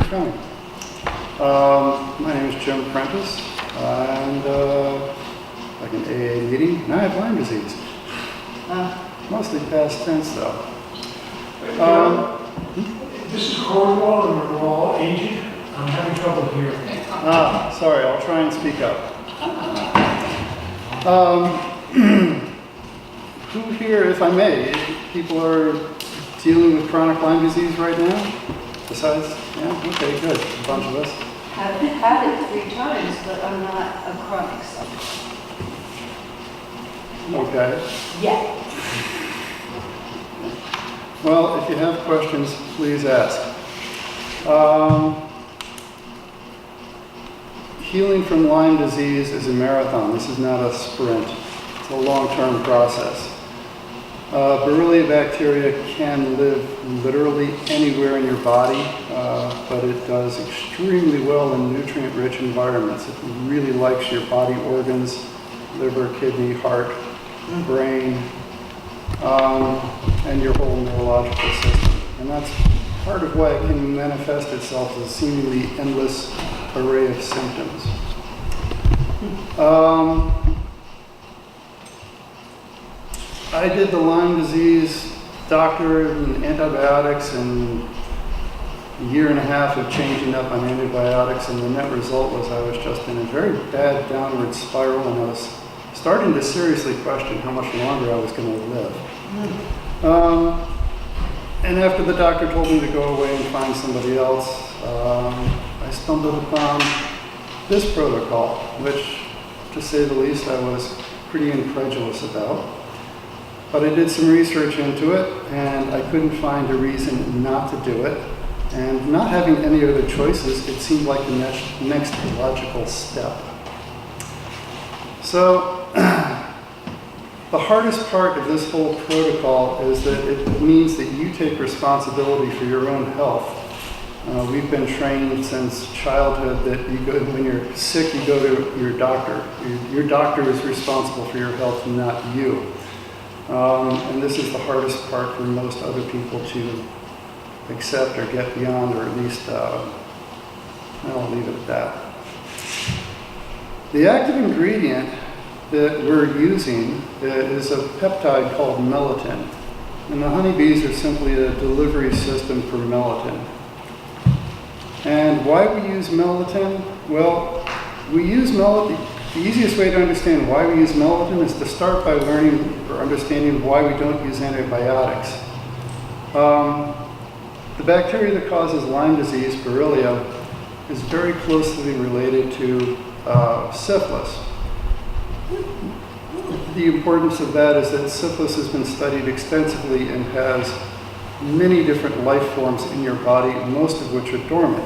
coming. My name is Jim Prentice, and like an AA meeting, and I have Lyme disease. Mostly past tense, though. This is Cornwall, and we're all aged. I'm having trouble hearing. Sorry, I'll try and speak up. Who here, if I may, people are dealing with chronic Lyme disease right now? Besides, yeah, okay, good, a bunch of us. I've had it 3 times, but I'm not a chronic subject. Okay. Yet. Well, if you have questions, please ask. Healing from Lyme disease is a marathon. This is not a sprint. It's a long-term process. Borrelia bacteria can live literally anywhere in your body, but it does extremely well in nutrient-rich environments. It really likes your body organs, liver, kidney, heart, brain, and your whole neurological system. And that's part of why it can manifest itself as a seemingly endless array of symptoms. I did the Lyme disease doctor and antibiotics and a year and a half of changing up on antibiotics, and the net result was I was just in a very bad downward spiral, and I was starting to seriously question how much longer I was going to live. And after the doctor told me to go away and find somebody else, I stumbled upon this protocol, which, to say the least, I was pretty incredulous about. But I did some research into it, and I couldn't find a reason not to do it. And not having any other choices, it seemed like the next logical step. So, the hardest part of this whole protocol is that it means that you take responsibility for your own health. We've been trained since childhood that you go, when you're sick, you go to your doctor. Your doctor is responsible for your health, not you. And this is the hardest part for most other people to accept or get beyond, or at least, I'll leave it at that. The active ingredient that we're using is a peptide called melatonin. And the honeybees are simply a delivery system for melatonin. And why we use melatonin? Well, we use melatonin. The easiest way to understand why we use melatonin is to start by learning or understanding why we don't use antibiotics. The bacteria that causes Lyme disease, Borrelia, is very closely related to syphilis. The importance of that is that syphilis has been studied extensively and has many different life forms in your body, most of which are dormant.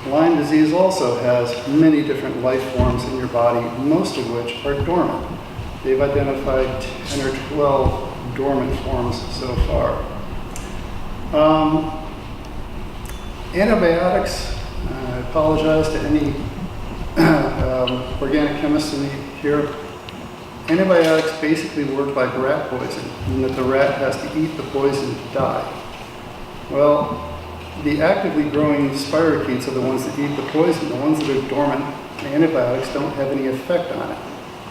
Lyme disease also has many different life forms in your body, most of which are dormant. They've identified 10 or 12 dormant forms so far. Antibiotics, I apologize to any organic chemists in here. Antibiotics basically work like rat poison, in that the rat has to eat the poison to die. Well, the actively growing spirochetes are the ones that eat the poison. The ones that are dormant, the antibiotics don't have any effect on it.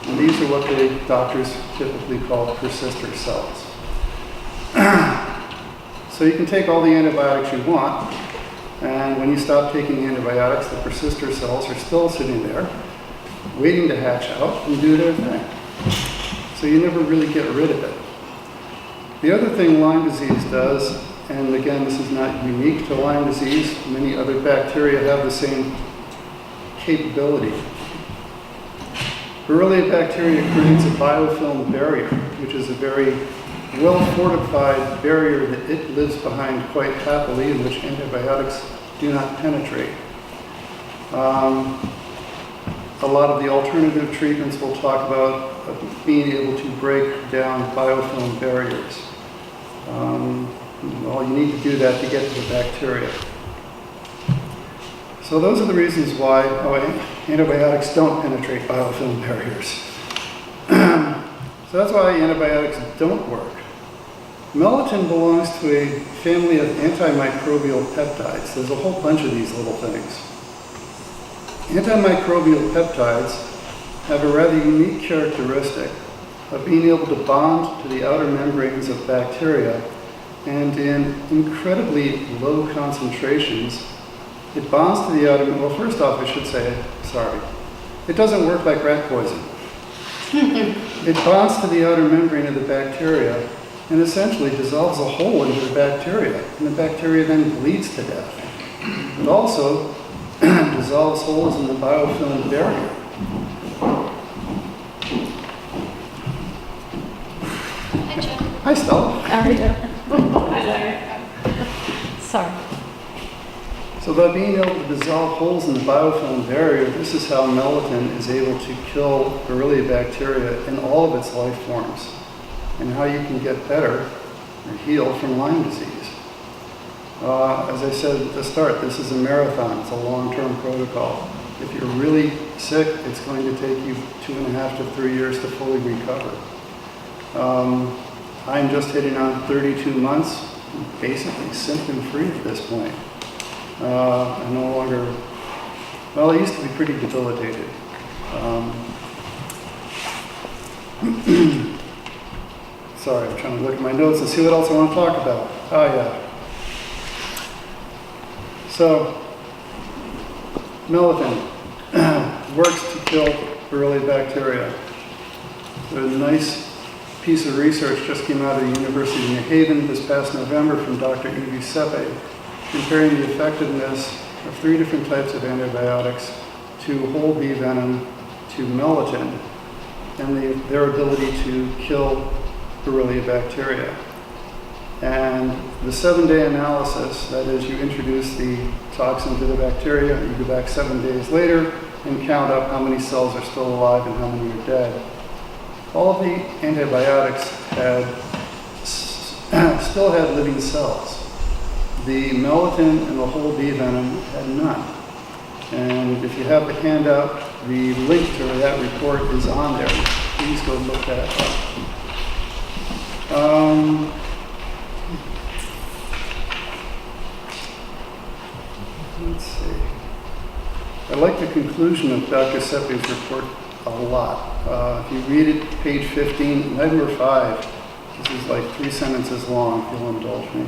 And these are what the doctors typically call persister cells. So you can take all the antibiotics you want, and when you stop taking antibiotics, the persister cells are still sitting there, waiting to hatch out and do their thing. So you never really get rid of it. The other thing Lyme disease does, and again, this is not unique to Lyme disease, many other bacteria have the same capability. Borrelia bacteria creates a biofilm barrier, which is a very well-fortified barrier that it lives behind quite happily, in which antibiotics do not penetrate. A lot of the alternative treatments will talk about being able to break down biofilm barriers. Well, you need to do that to get to the bacteria. So those are the reasons why antibiotics don't penetrate biofilm barriers. So that's why antibiotics don't work. Melatonin belongs to a family of antimicrobial peptides. There's a whole bunch of these little things. Antimicrobial peptides have a rather unique characteristic of being able to bond to the outer membranes of bacteria, and in incredibly low concentrations, it bonds to the outer, well, first off, I should say, sorry, it doesn't work like rat poison. It bonds to the outer membrane of the bacteria and essentially dissolves a hole into the bacteria, and the bacteria then bleeds to death. It also dissolves holes in the biofilm barrier. Hi, Chuck. Hi, Stella. How are you? Sorry. So by being able to dissolve holes in the biofilm barrier, this is how melatonin is able to kill Borrelia bacteria in all of its life forms, and how you can get better or heal from Lyme disease. As I said at the start, this is a marathon. It's a long-term protocol. If you're really sick, it's going to take you 2.5 to 3 years to fully recover. I'm just hitting on 32 months, basically symptom-free at this point. I'm no longer, well, I used to be pretty debilitated. Sorry, I'm trying to look at my notes and see what else I want to talk about. Oh, yeah. So, melatonin works to kill Borrelia bacteria. A nice piece of research just came out of the University of New Haven this past November from Dr. Evie Sepe, comparing the effectiveness of 3 different types of antibiotics to whole bee venom to melatonin, and their ability to kill Borrelia bacteria. And the 7-day analysis, that is, you introduce the toxin to the bacteria, you go back 7 days later and count up how many cells are still alive and how many are dead. All of the antibiotics still had living cells. The melatonin and the whole bee venom had none. And if you have the handout, the link to that report is on there. Please go look that up. Let's see. I like the conclusion of Dr. Sepe's report a lot. If you read it, page 15, number 5, this is like 3 sentences long, if you'll indulge me.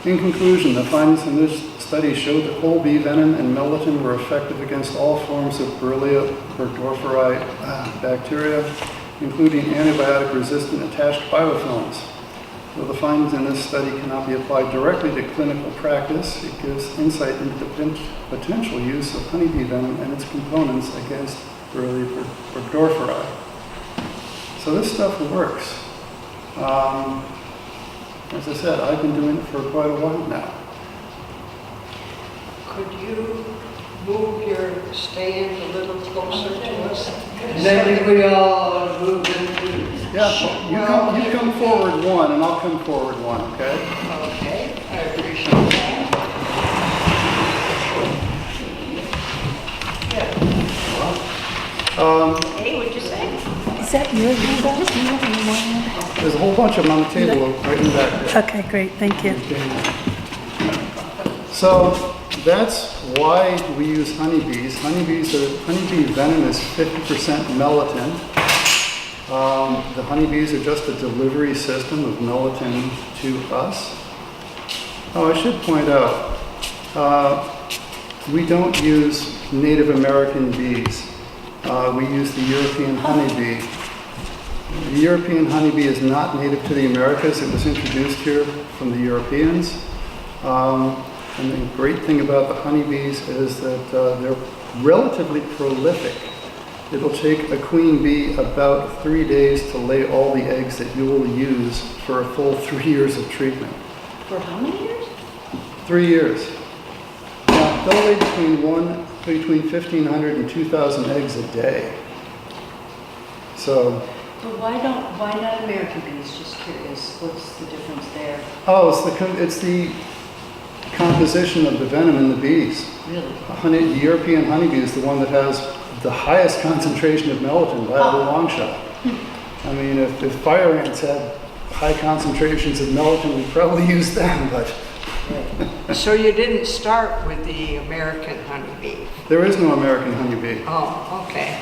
In conclusion, the findings in this study showed that whole bee venom and melatonin were effective against all forms of Borrelia burgdorferi bacteria, including antibiotic-resistant attached biofilms. Though the findings in this study cannot be applied directly to clinical practice, it gives insight into the potential use of honeybee venom and its components against Borrelia burgdorferi. So this stuff works. As I said, I've been doing it for quite a while now. Could you move your stand a little closer to us? Maybe we all move into. Yeah, you come forward one, and I'll come forward one, okay? Okay, I appreciate that. Hey, what'd you say? Is that your handout? Do you have any more? There's a whole bunch of them on the table right in back there. Okay, great, thank you. So that's why we use honeybees. Honeybee venom is 50% melatonin. The honeybees are just a delivery system of melatonin to us. Oh, I should point out, we don't use Native American bees. We use the European honeybee. The European honeybee is not native to the Americas. It was introduced here from the Europeans. And the great thing about the honeybees is that they're relatively prolific. It'll take a queen bee about 3 days to lay all the eggs that you will use for a full 3 years of treatment. For how many years? 3 years. Now, they'll lay between 1,500 and 2,000 eggs a day. So, But why not American bees? Just curious, what's the difference there? oh, it's the composition of the venom in the bees. Really? The European honeybee is the one that has the highest concentration of melatonin by a long shot. I mean, if fire ants had high concentrations of melatonin, we probably use them, but So you didn't start with the American honeybee? there is no American honeybee. Oh, okay.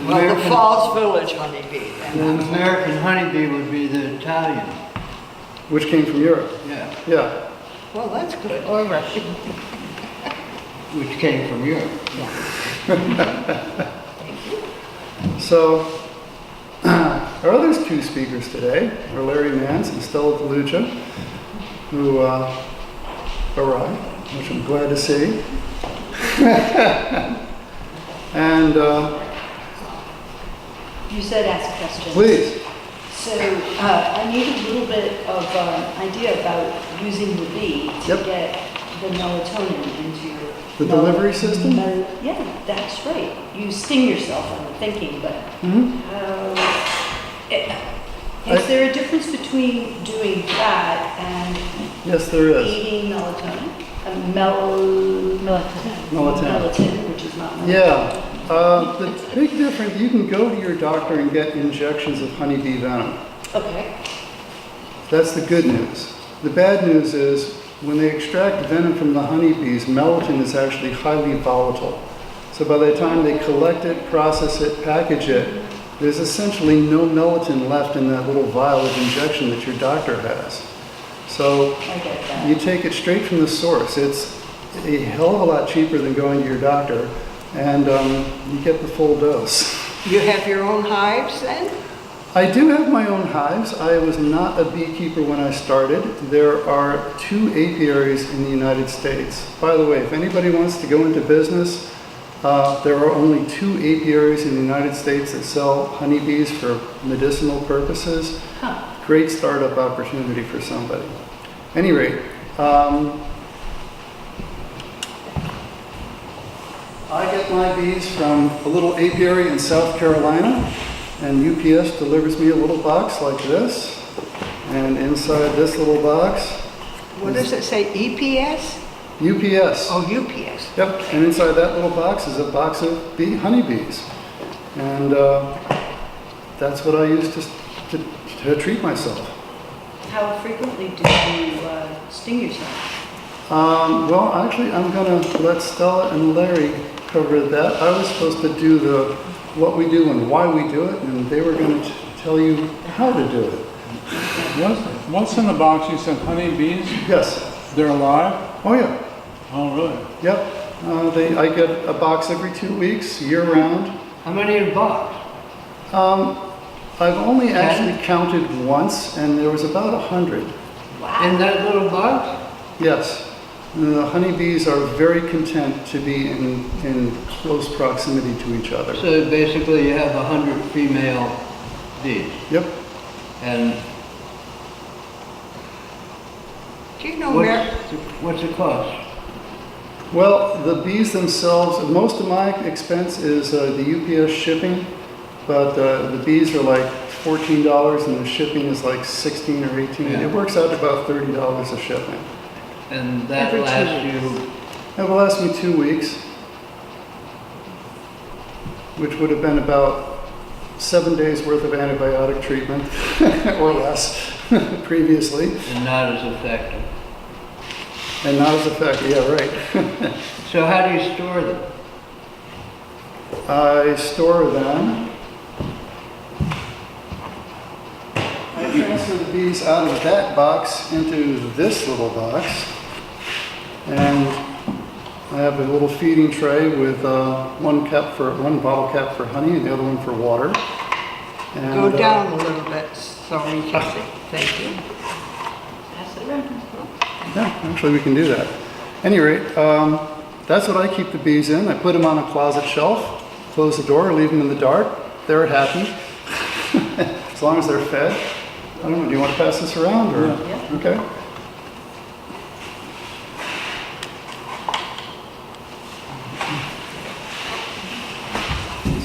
Well, the American- Falls Village honeybee. And an American honeybee would be the Italian, Which came from Europe. yeah, Yeah. Well, that's good. Or Russian. which came from Europe. So, our other two speakers today are Larry Mance and Stella DeLucia, who arrived, which I'm glad to see. And You said ask questions. please, So I need a little bit of idea about using the bee to Yep. get the melatonin into your... The delivery system? Yeah, that's right. You sting yourself, I'm thinking, but Mhm. is there a difference between doing that and Yes, there is. eating melatonin? Melatonin, which is not melatonin. Yeah, the big difference, you can go to your doctor and get injections of honeybee venom. Okay. That's the good news. The bad news is when they extract venom from the honeybees, melatonin is actually highly volatile. So by the time they collect it, process it, package it, there's essentially no melatonin left in that little vial of injection that your doctor has. So I get that. you take it straight from the source. It's a hell of a lot cheaper than going to your doctor, and you get the full dose. You have your own hives then? I do have my own hives. I was not a beekeeper when I started. There are 2 apiaries in the United States. By the way, if anybody wants to go into business, there are only 2 apiaries in the United States that sell honeybees for medicinal purposes. Huh. Great startup opportunity for somebody. Any rate, I get my bees from a little apiary in South Carolina, and UPS delivers me a little box like this. And inside this little box, What does it say, EPS? UPS. Oh, UPS. Yep, and inside that little box is a box of honeybees. And that's what I use to treat myself. How frequently do you sting yourself? Well, actually, I'm gonna let Stella and Larry cover that. I was supposed to do what we do and why we do it, and they were gonna tell you how to do it. What's in the box? You said honeybees? Yes. They're alive? Oh, yeah. Oh, really? Yep. I get a box every 2 weeks, year round. How many in a box? I've only actually counted once, and there was about 100. In that little box? Yes. The honeybees are very content to be in close proximity to each other. So basically you have 100 female bees. Yep. And Do you know where? what's the cost? Well, the bees themselves, most of my expense is the UPS shipping, but the bees are like $14 and the shipping is like $16 or $18. Yeah. It works out to about $30 a shipment. And that Every 2 lasts weeks. you, It will last me 2 weeks, which would have been about 7 days worth of antibiotic treatment or less previously, and not as effective. and not as effective. Yeah, right. So how do you store them? I store them. I transfer the bees out of that box into this little box. And I have a little feeding tray with one bottle cap for honey and the other one for water. And, Go down a little bit so we can see. Thank you. Pass it around. Yeah, actually we can do that. Any rate, that's what I keep the bees in. I put them on a closet shelf, close the door, leave them in the dark. They're happy, as long as they're fed. I don't know, do you want to pass this around or? Yeah. Okay.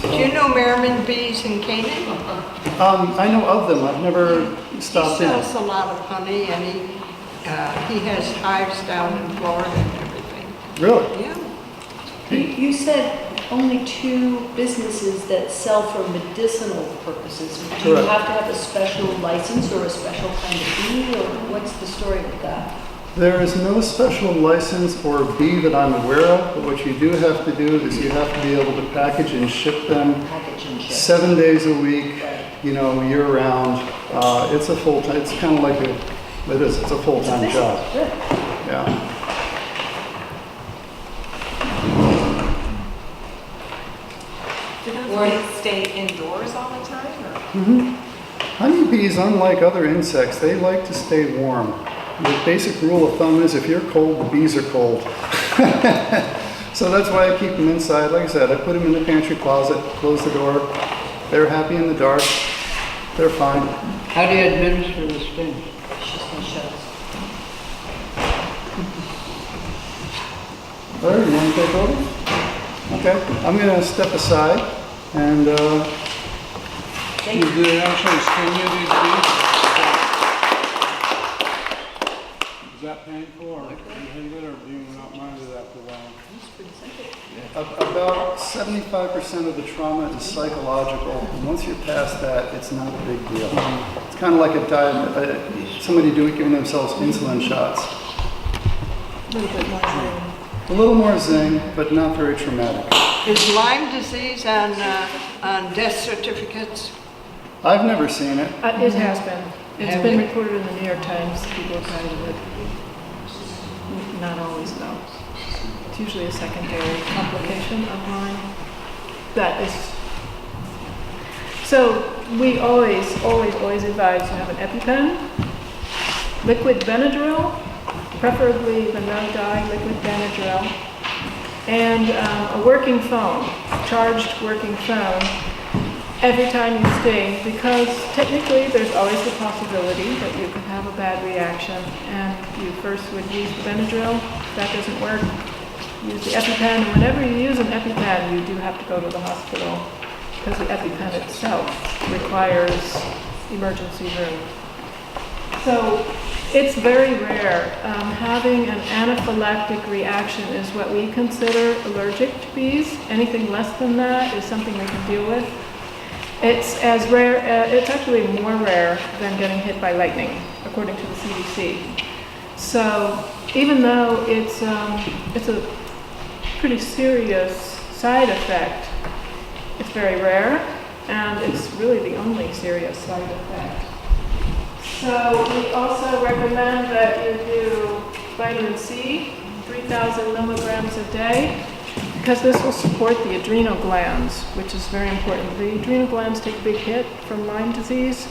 Do you know Merriman bees in Canaan? I know of them. I've never stopped He in. sells a lot of honey and he has hives down in Florida and everything. Really? Yeah. You said only 2 businesses that sell for medicinal purposes. Do you Correct. have to have a special license or a special kind of bee, or what's the story with that? There is no special license or bee that I'm aware of, but what you do have to do is you have to be able to package and ship them Package and ship. 7 days a week, Right. you know, year round. It's a full-time, it's kind of like it's a full-time Business. job. Good. Yeah. Do those bees stay indoors all the time, or? Honeybees, unlike other insects, they like to stay warm. The basic rule of thumb is if you're cold, the bees are cold. So that's why I keep them inside. Like I said, I put them in the pantry closet, close the door. They're happy in the dark. They're fine. How do you administer the stings? She's gonna show us. Larry, you want to take over? Okay, I'm going to step aside and Do they actually sting you, these bees? Is that painful, or do you hate it, or do you not mind it after a while? It's pretty simple. about 75% of the trauma is psychological. And once you're past that, it's not a big deal. It's kind of like a diet, somebody giving themselves insulin shots. A little bit more zing. A little more zing, but not very traumatic. Is Lyme disease on death certificates? I've never seen it. It has been. It's Have been you? reported in the New York Times. People have died of it. Not always, though. It's usually a secondary complication of Lyme. That is. So we always advise to have an EpiPen, liquid Benadryl, preferably the no-dye liquid Benadryl, and a working phone, charged working phone, every time you sting, because technically there's always the possibility that you could have a bad reaction, and you first would use the Benadryl. If that doesn't work, use the EpiPen, and whenever you use an EpiPen, you do have to go to the hospital, because the EpiPen itself requires emergency room. So it's very rare. Having an anaphylactic reaction is what we consider allergic to bees. Anything less than that is something we can deal with. It's as rare, it's actually more rare than getting hit by lightning, according to the CDC. So even though it's a pretty serious side effect, it's very rare, and it's really the only serious side effect. So we also recommend that you do vitamin C, 3,000 milligrams a day, because this will support the adrenal glands, which is very important. The adrenal glands take a big hit from Lyme disease,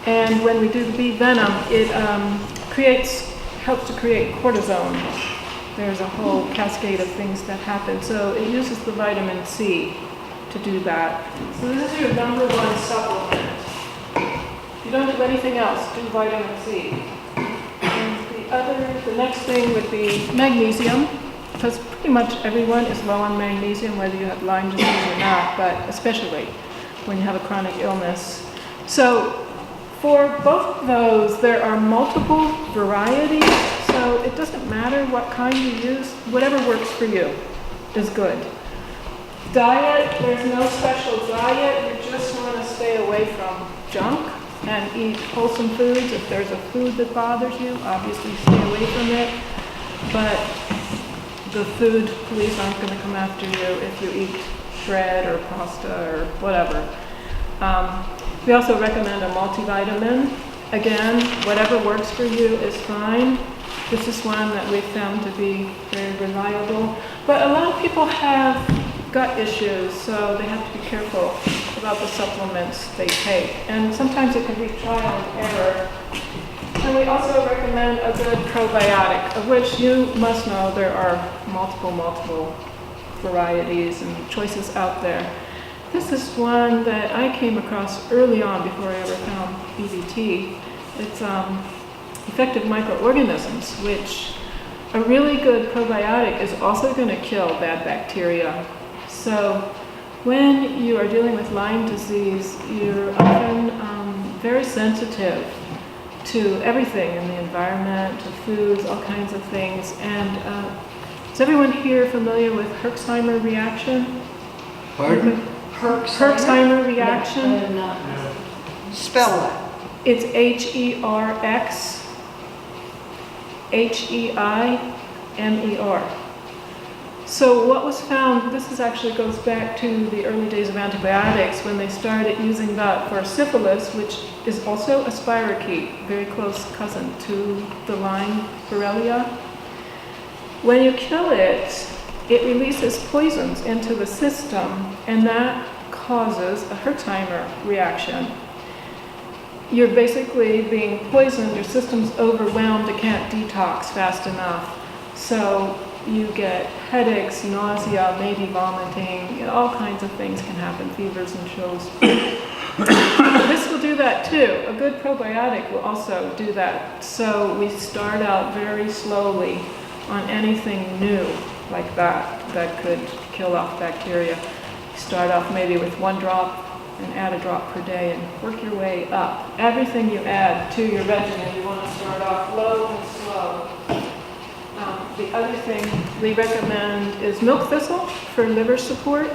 and when we do the bee venom, it helps to create cortisone. There's a whole cascade of things that happen, so it uses the vitamin C to do that. So this is your number 1 supplement. If you don't do anything else, do vitamin C. And the next thing would be magnesium, because pretty much everyone is low on magnesium, whether you have Lyme disease or not, but especially when you have a chronic illness. So for both of those, there are multiple varieties, so it doesn't matter what kind you use, whatever works for you is good. Diet, there's no special diet, you just want to stay away from junk and eat wholesome foods. If there's a food that bothers you, obviously stay away from it, but the food police aren't going to come after you if you eat bread or pasta or whatever. We also recommend a multivitamin. Again, whatever works for you is fine. This is one that we've found to be very reliable. But a lot of people have gut issues, so they have to be careful about the supplements they take. And sometimes it can be trial and error. And we also recommend a good probiotic, of which you must know there are multiple varieties and choices out there. This is one that I came across early on before I ever found EVT. It's effective microorganisms, which a really good probiotic is also going to kill bad bacteria. So when you are dealing with Lyme disease, you're often very sensitive to everything in the environment, to foods, all kinds of things. And Is everyone here familiar with Herxheimer reaction? Pardon? Herxheimer reaction? No. Spell that. It's HERXHEIMER. So what was found, this actually goes back to the early days of antibiotics when they started using that for syphilis, which is also a spirochete, very close cousin to the Lyme Borrelia. When you kill it, it releases poisons into the system, and that causes a Herxheimer reaction. You're basically being poisoned, your system's overwhelmed, it can't detox fast enough. So you get headaches, nausea, maybe vomiting, all kinds of things can happen, fevers and chills. This will do that too. A good probiotic will also do that. So we start out very slowly on anything new like that could kill off bacteria. You start off maybe with 1 drop and add a drop per day and work your way up. Everything you add to your regimen, you want to start off low and slow. The other thing we recommend is milk thistle for liver support.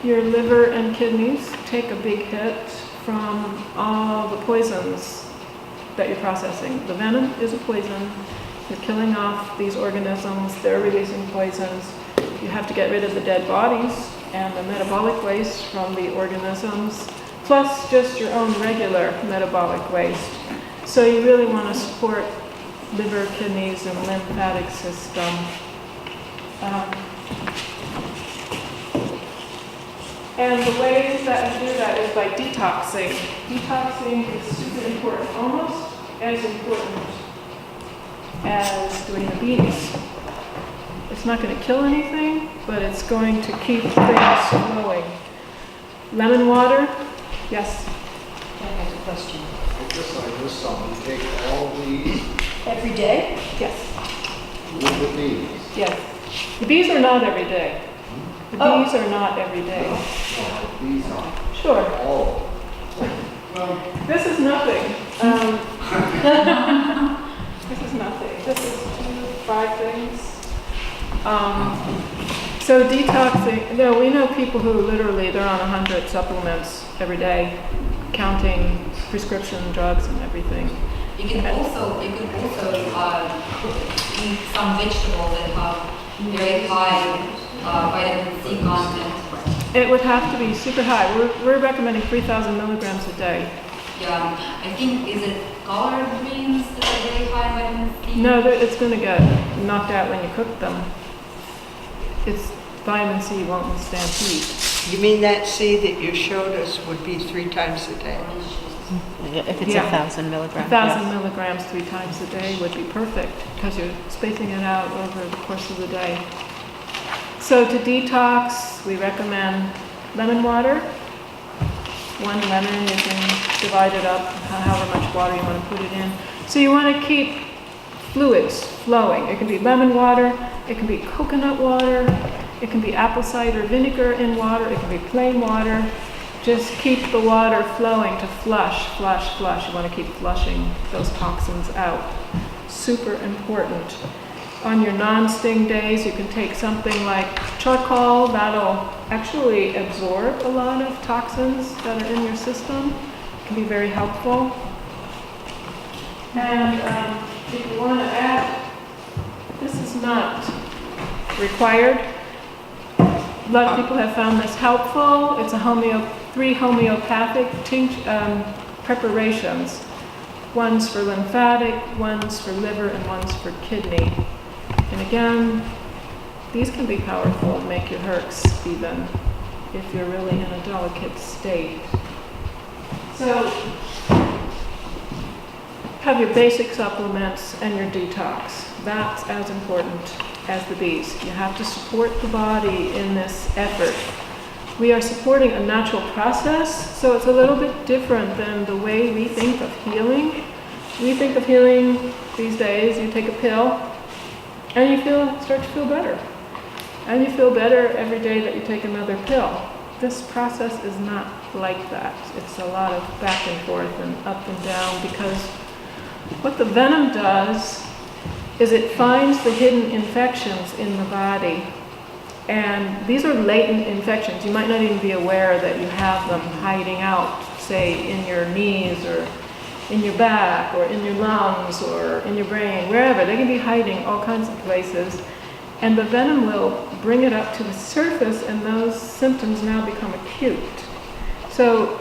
Your liver and kidneys take a big hit from all the poisons that you're processing. The venom is a poison. You're killing off these organisms, they're releasing poisons. You have to get rid of the dead bodies and the metabolic waste from the organisms, plus just your own regular metabolic waste. So you really want to support liver, kidneys, and lymphatic system. And the ways that you do that is by detoxing. Detoxing is super important, almost as important as doing the bees. It's not going to kill anything, but it's going to keep things flowing. Lemon water, yes? I have a question. I guess I missed something. You take all these Every day? Yes. with the bees. Yes. The bees are not every day. The Oh. bees are not every day. No, these are Sure. all. This is nothing. This is nothing. This is 5 things. So detoxing, no, we know people who literally, they're on 100 supplements every day, counting prescription drugs and everything. You can also eat some vegetables that have very high vitamin C content. It would have to be super high. We're recommending 3,000 milligrams a day. Yeah, I think, is it collard greens that are very high in vitamin C? No, it's going to get knocked out when you cook them. It's vitamin C won't withstand heat. You mean that C that you showed us would be 3 times a day? If it's Yeah. 1,000 milligrams. 1,000 milligrams 3 times a day would be perfect because you're spacing it out over the course of the day. So to detox, we recommend lemon water. 1 lemon, you can divide it up however much water you want to put it in. So you want to keep fluids flowing. It can be lemon water, it can be coconut water, it can be apple cider vinegar in water, it can be plain water. Just keep the water flowing to flush, flush, flush. You want to keep flushing those toxins out. Super important. On your non-sting days, you can take something like charcoal. That'll actually absorb a lot of toxins that are in your system. It can be very helpful. And if you want to add, this is not required. A lot of people have found this helpful. It's a 3 homeopathic preparations. One's for lymphatic, one's for liver, and one's for kidney. And again, these can be powerful and make your herx even if you're really in a delicate state. So have your basic supplements and your detox. That's as important as the bees. You have to support the body in this effort. We are supporting a natural process, so it's a little bit different than the way we think of healing. We think of healing these days, you take a pill, and you start to feel better. And you feel better every day that you take another pill. This process is not like that. It's a lot of back and forth and up and down because what the venom does is it finds the hidden infections in the body. And these are latent infections. You might not even be aware that you have them hiding out, say, in your knees or in your back or in your lungs or in your brain, wherever. They can be hiding all kinds of places. And the venom will bring it up to the surface, and those symptoms now become acute. So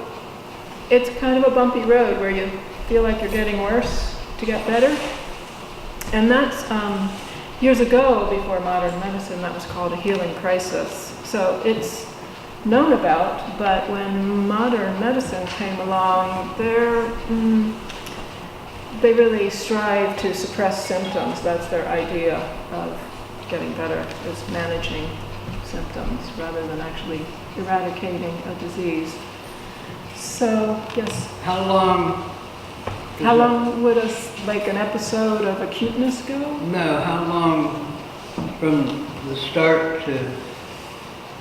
it's kind of a bumpy road where you feel like you're getting worse to get better. And that's years ago, before modern medicine, that was called a healing crisis. So it's known about, but when modern medicine came along, they really strive to suppress symptoms. That's their idea of getting better, is managing symptoms rather than actually eradicating a disease. So, yes. How long? How long would like an episode of acuteness go? No, how long from the start to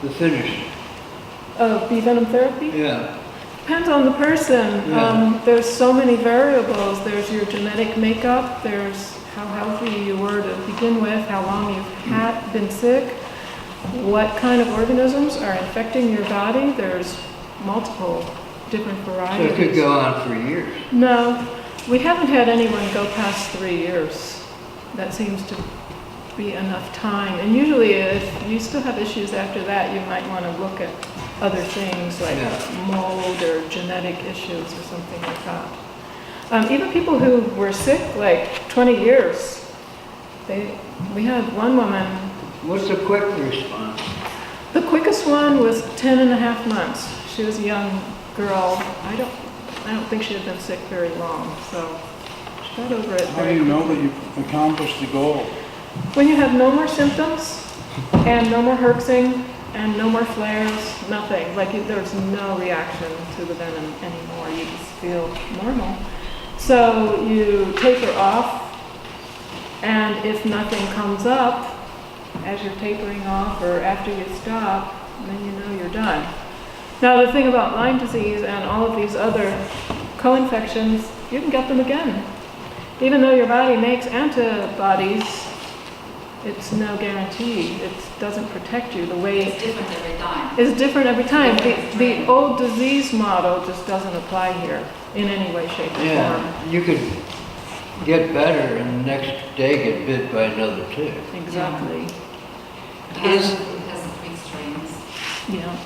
the finish? Of venom therapy? Yeah. Depends on the person. Yeah. There's so many variables. There's your genetic makeup. There's how healthy you were to begin with, how long you've been sick, what kind of organisms are infecting your body. There's multiple different varieties. So it could go on for years. No, we haven't had anyone go past 3 years. That seems to be enough time. And usually if you still have issues after that, you might want to look at other things like mold or genetic issues or something like that. Even people who were sick like 20 years, we had one woman. What's the quick response? The quickest one was 10 and a half months. She was a young girl. I don't think she had been sick very long, so she got over it How do very you know quickly. that you've accomplished the goal? When you have no more symptoms and no more herxing and no more flares, nothing. Like there's no reaction to the venom anymore. You just feel normal. So you taper off, and if nothing comes up as you're tapering off or after you stop, then you know you're done. Now the thing about Lyme disease and all of these other co-infections, you can get them again. Even though your body makes antibodies, it's no guarantee. It doesn't protect you the way It's different every time. it's different every time. The old disease model just doesn't apply here in any way, shape, or form. Yeah, you could get better and the next day get bit by another tick. Exactly. It has the 3 strains. Yeah.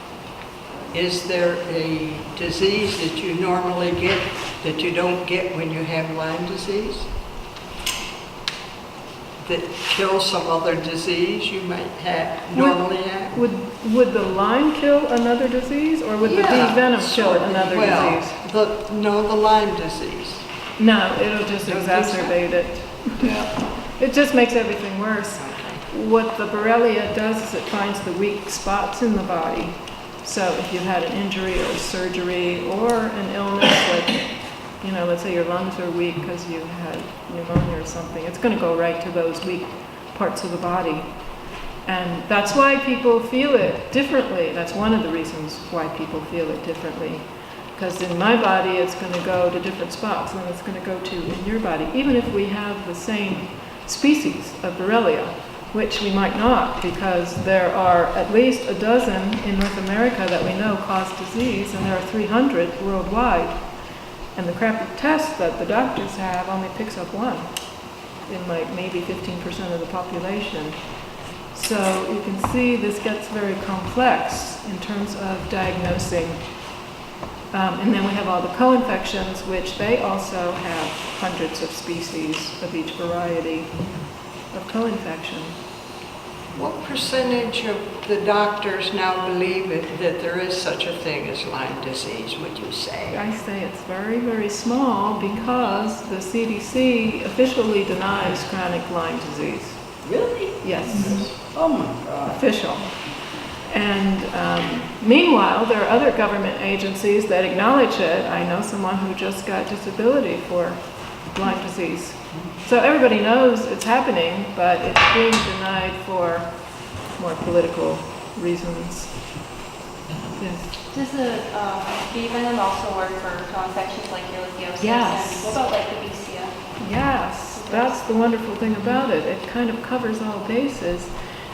Is there a disease that you normally get that you don't get when you have Lyme disease? That kills some other disease you might normally have? Would the Lyme kill another disease, or would the bee venom kill another disease? The Lyme disease. No, it'll just Don't exacerbate it. Yeah. It just makes everything worse. What the Borrelia does is it finds the weak spots in the body. So if you had an injury or surgery or an illness, like, let's say your lungs are weak because you had pneumonia or something, it's going to go right to those weak parts of the body. And that's why people feel it differently. That's one of the reasons why people feel it differently. Because in my body, it's going to go to different spots than it's going to go to in your body, even if we have the same species of Borrelia, which we might not, because there are at least a dozen in North America that we know cause disease, and there are 300 worldwide. And the crappy test that the doctors have only picks up one in like maybe 15% of the population. So you can see this gets very complex in terms of diagnosing. And then we have all the co-infections, which they also have hundreds of species of each variety of co-infection. What percentage of the doctors now believe that there is such a thing as Lyme disease, would you say? I say it's very, very small because the CDC officially denies chronic Lyme disease. Really? Yes. Oh my God. Official. And meanwhile, there are other government agencies that acknowledge it. I know someone who just got disability for Lyme disease. So everybody knows it's happening, but it's being denied for more political reasons. Yes. Does the bee venom also work for co-infections like ehrlichiosis? Yes. And what about like the BCF? Yes. That's the wonderful thing about it. It kind of covers all bases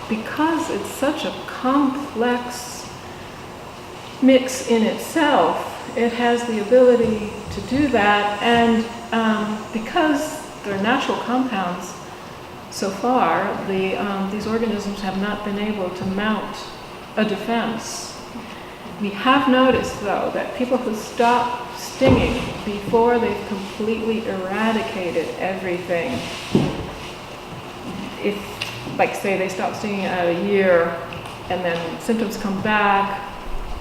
because it's such a complex mix in itself. It has the ability to do that, and because they're natural compounds, so far, these organisms have not been able to mount a defense. We have noticed, though, that people who stop stinging before they've completely eradicated everything, if, like, say, they stop stinging at a year, and then symptoms come back,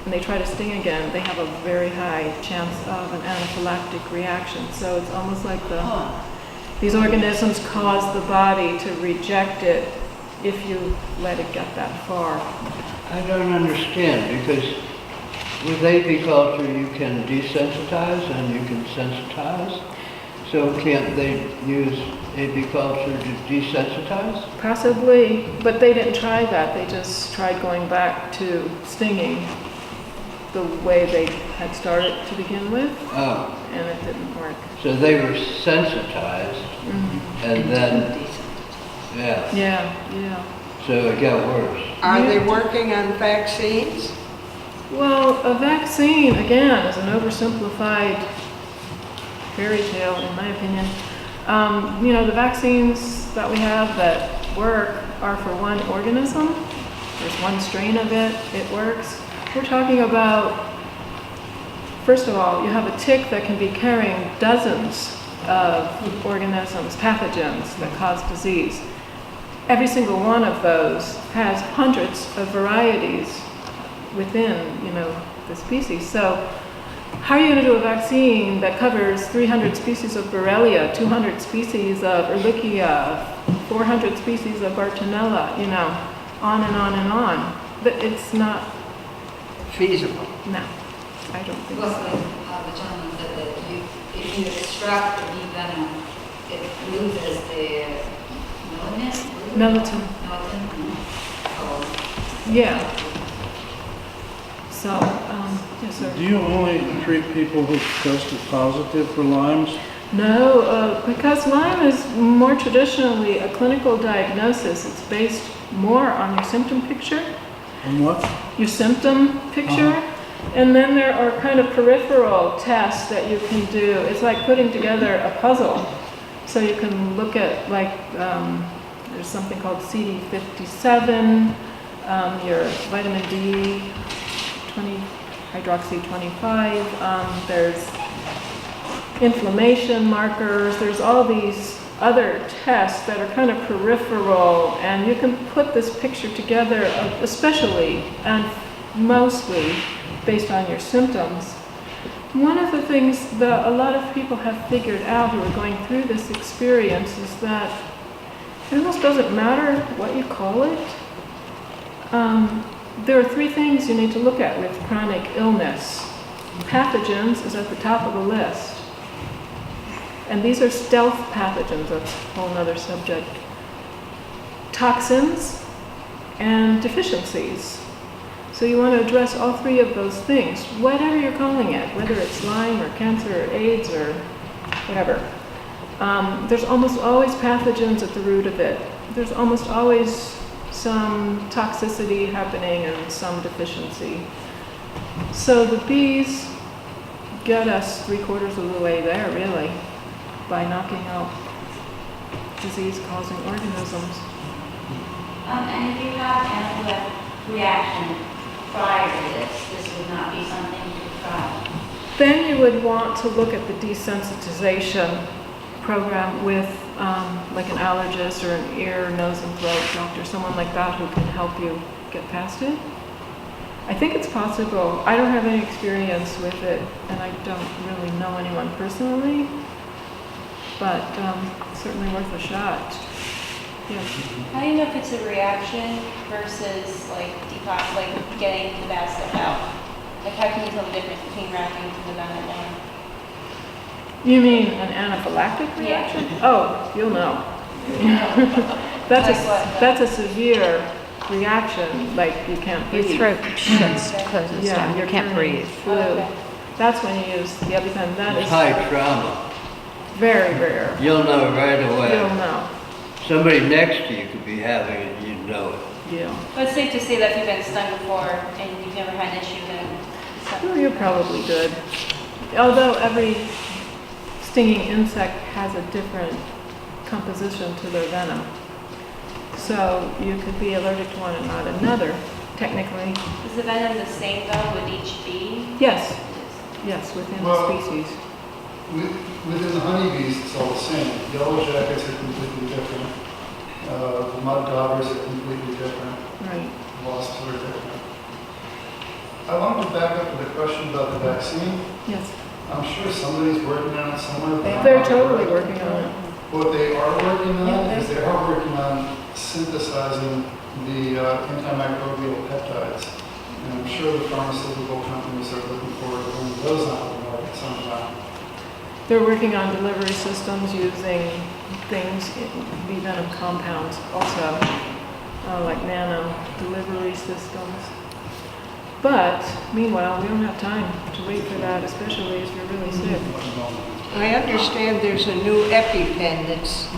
and they try to sting again, they have a very high chance of an anaphylactic reaction. So it's almost like these organisms cause the body to reject it if you let it get that far. I don't understand, because with apiculture you can desensitize and you can sensitize. So can't they use apiculture to desensitize? Possibly, but they didn't try that. They just tried going back to stinging the way they had started to begin with, and it didn't work. So they were sensitized, and then, Yeah. so it got worse. Are they working on vaccines? Well, a vaccine, again, is an oversimplified fairy tale, in my opinion. The vaccines that we have that work are for one organism. There's one strain of it, it works. We're talking about, first of all, you have a tick that can be carrying dozens of organisms, pathogens that cause disease. Every single one of those has hundreds of varieties within, the species. So how are you going to do a vaccine that covers 300 species of Borrelia, 200 species of Ehrlichia, 400 species of Bartonella, on and on and on? But it's not feasible. No, I don't think Well, so. the gentleman said that if you extract the bee venom, it loses the Melatonin. Yeah. So, yes, sir. Do you only treat people who tested positive for Lyme's? No, because Lyme is more traditionally a clinical diagnosis. It's based more on your symptom picture. On what? Your symptom picture. And then there are kind of peripheral tests that you can do. It's like putting together a puzzle. So you can look at, there's something called CD57, your vitamin D, hydroxy 25, there's inflammation markers, there's all these other tests that are kind of peripheral, and you can put this picture together, especially and mostly based on your symptoms. One of the things that a lot of people have figured out who are going through this experience is that it almost doesn't matter what you call it. There are three things you need to look at with chronic illness. Pathogens is at the top of the list. And these are stealth pathogens, that's a whole other subject. Toxins and deficiencies. So you want to address all three of those things, whatever you're calling it, whether it's Lyme or cancer or AIDS or whatever. There's almost always pathogens at the root of it. There's almost always some toxicity happening and some deficiency. So the bees get us 3/4 of the way there, really, by knocking out disease-causing organisms. And if you have an anaphylactic reaction prior to this would not be something to try. Then you would want to look at the desensitization program with like an allergist or an ear, nose, and throat doctor, someone like that who can help you get past it. I think it's possible. I don't have any experience with it, and I don't really know anyone personally, but certainly worth a shot. Yeah. How do you know if it's a reaction versus like getting the bad stuff out? Like how can you tell the difference between reacting to the venom and... You mean an anaphylactic reaction? Yeah. Oh, you'll know. That's a severe reaction, like you can't Your breathe. throat shuts, closes Yeah, down, you you're can't turning breathe. flu. That's when you use the EpiPen. That It's is high trauma. Very rare. You'll know right away. You'll know, Somebody next to you could be having it, and you'd know it. yeah. But it's safe to say that if you've been stung before and you've never had an issue, then it's not- Well, you're probably good. Although every stinging insect has a different composition to their venom. So you could be allergic to one and not another, technically. Is the venom the same though with each bee? Yes, yes, within the Well- species. Within the honeybees, it's all the same. Yellow jackets are completely different. The mud daubers are completely different. Right. Wasps are different. I wanted to back up with a question about the vaccine. Yes. I'm sure somebody's working on it somewhere. but I'm They're not totally sure. working on it. What they are working Yeah, on is they are working on synthesizing the antimicrobial peptides. And I'm sure the pharmaceutical companies are looking forward to bringing those on the market sometime. They're working on delivery systems using things, bee venom compounds also, like nano delivery systems. But meanwhile, we don't have time to wait for that, especially if you're really sick. I understand there's a new EpiPen that's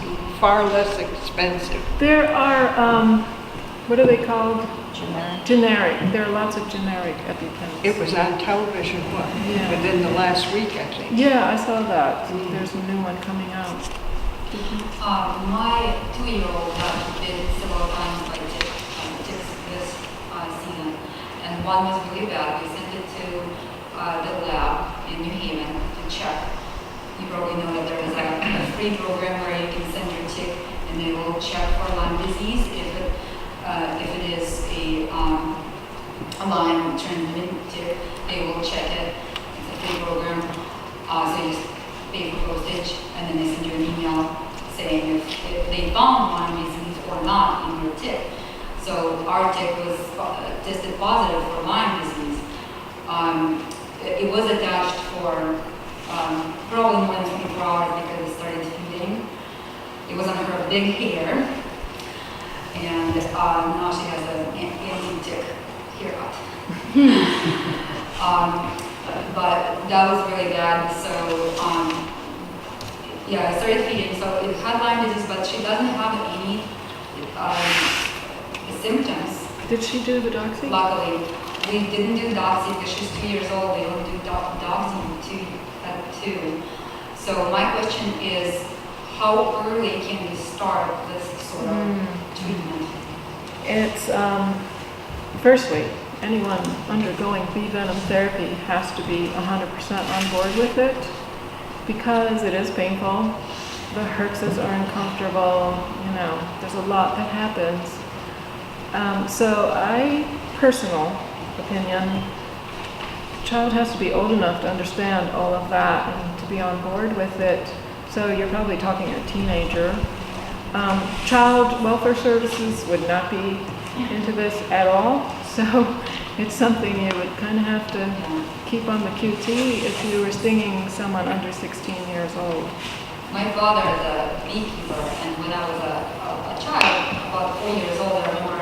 far less expensive. There are, what are they called? Generic. Generic. There are lots of generic EpiPens. It was on television, what, Yeah. within the last week, I think. Yeah, I saw that. There's a new one coming out. My 2-year-old got bit several times by ticks this season, and one was really bad. We sent it to the lab in New Haven to check. You probably know that there is a free program where you can send your tick, and they will check for Lyme disease if it is a Lyme transmitted tick. They will check it. It's a free program, so you just pay for postage, and then they send you an email saying if they found Lyme disease or not in your tick. So our tick was tested positive for Lyme disease. It was attached for probably more than 24 hours because it started feeding. It was on her big hair, and now she has an anti-tick haircut. But that was really bad. So yeah, it started feeding. So it had Lyme disease, but she doesn't have any symptoms. Did she do the doxy? Luckily, we didn't do doxy because she's 2 years old. They don't do doxy at 2. So my question is, how early can we start this sort of treatment? It's, firstly, anyone undergoing bee venom therapy has to be 100% on board with it because it is painful. The herxes are uncomfortable, you know, there's a lot that happens. So personal opinion, child has to be old enough to understand all of that and to be on board with it. So you're probably talking a teenager. Child welfare services would not be into this at all. So it's something you would kind of have to keep on the QT if you were stinging someone under 16 years old. My father is a beekeeper, and when I was a child, about 4 years old, I remember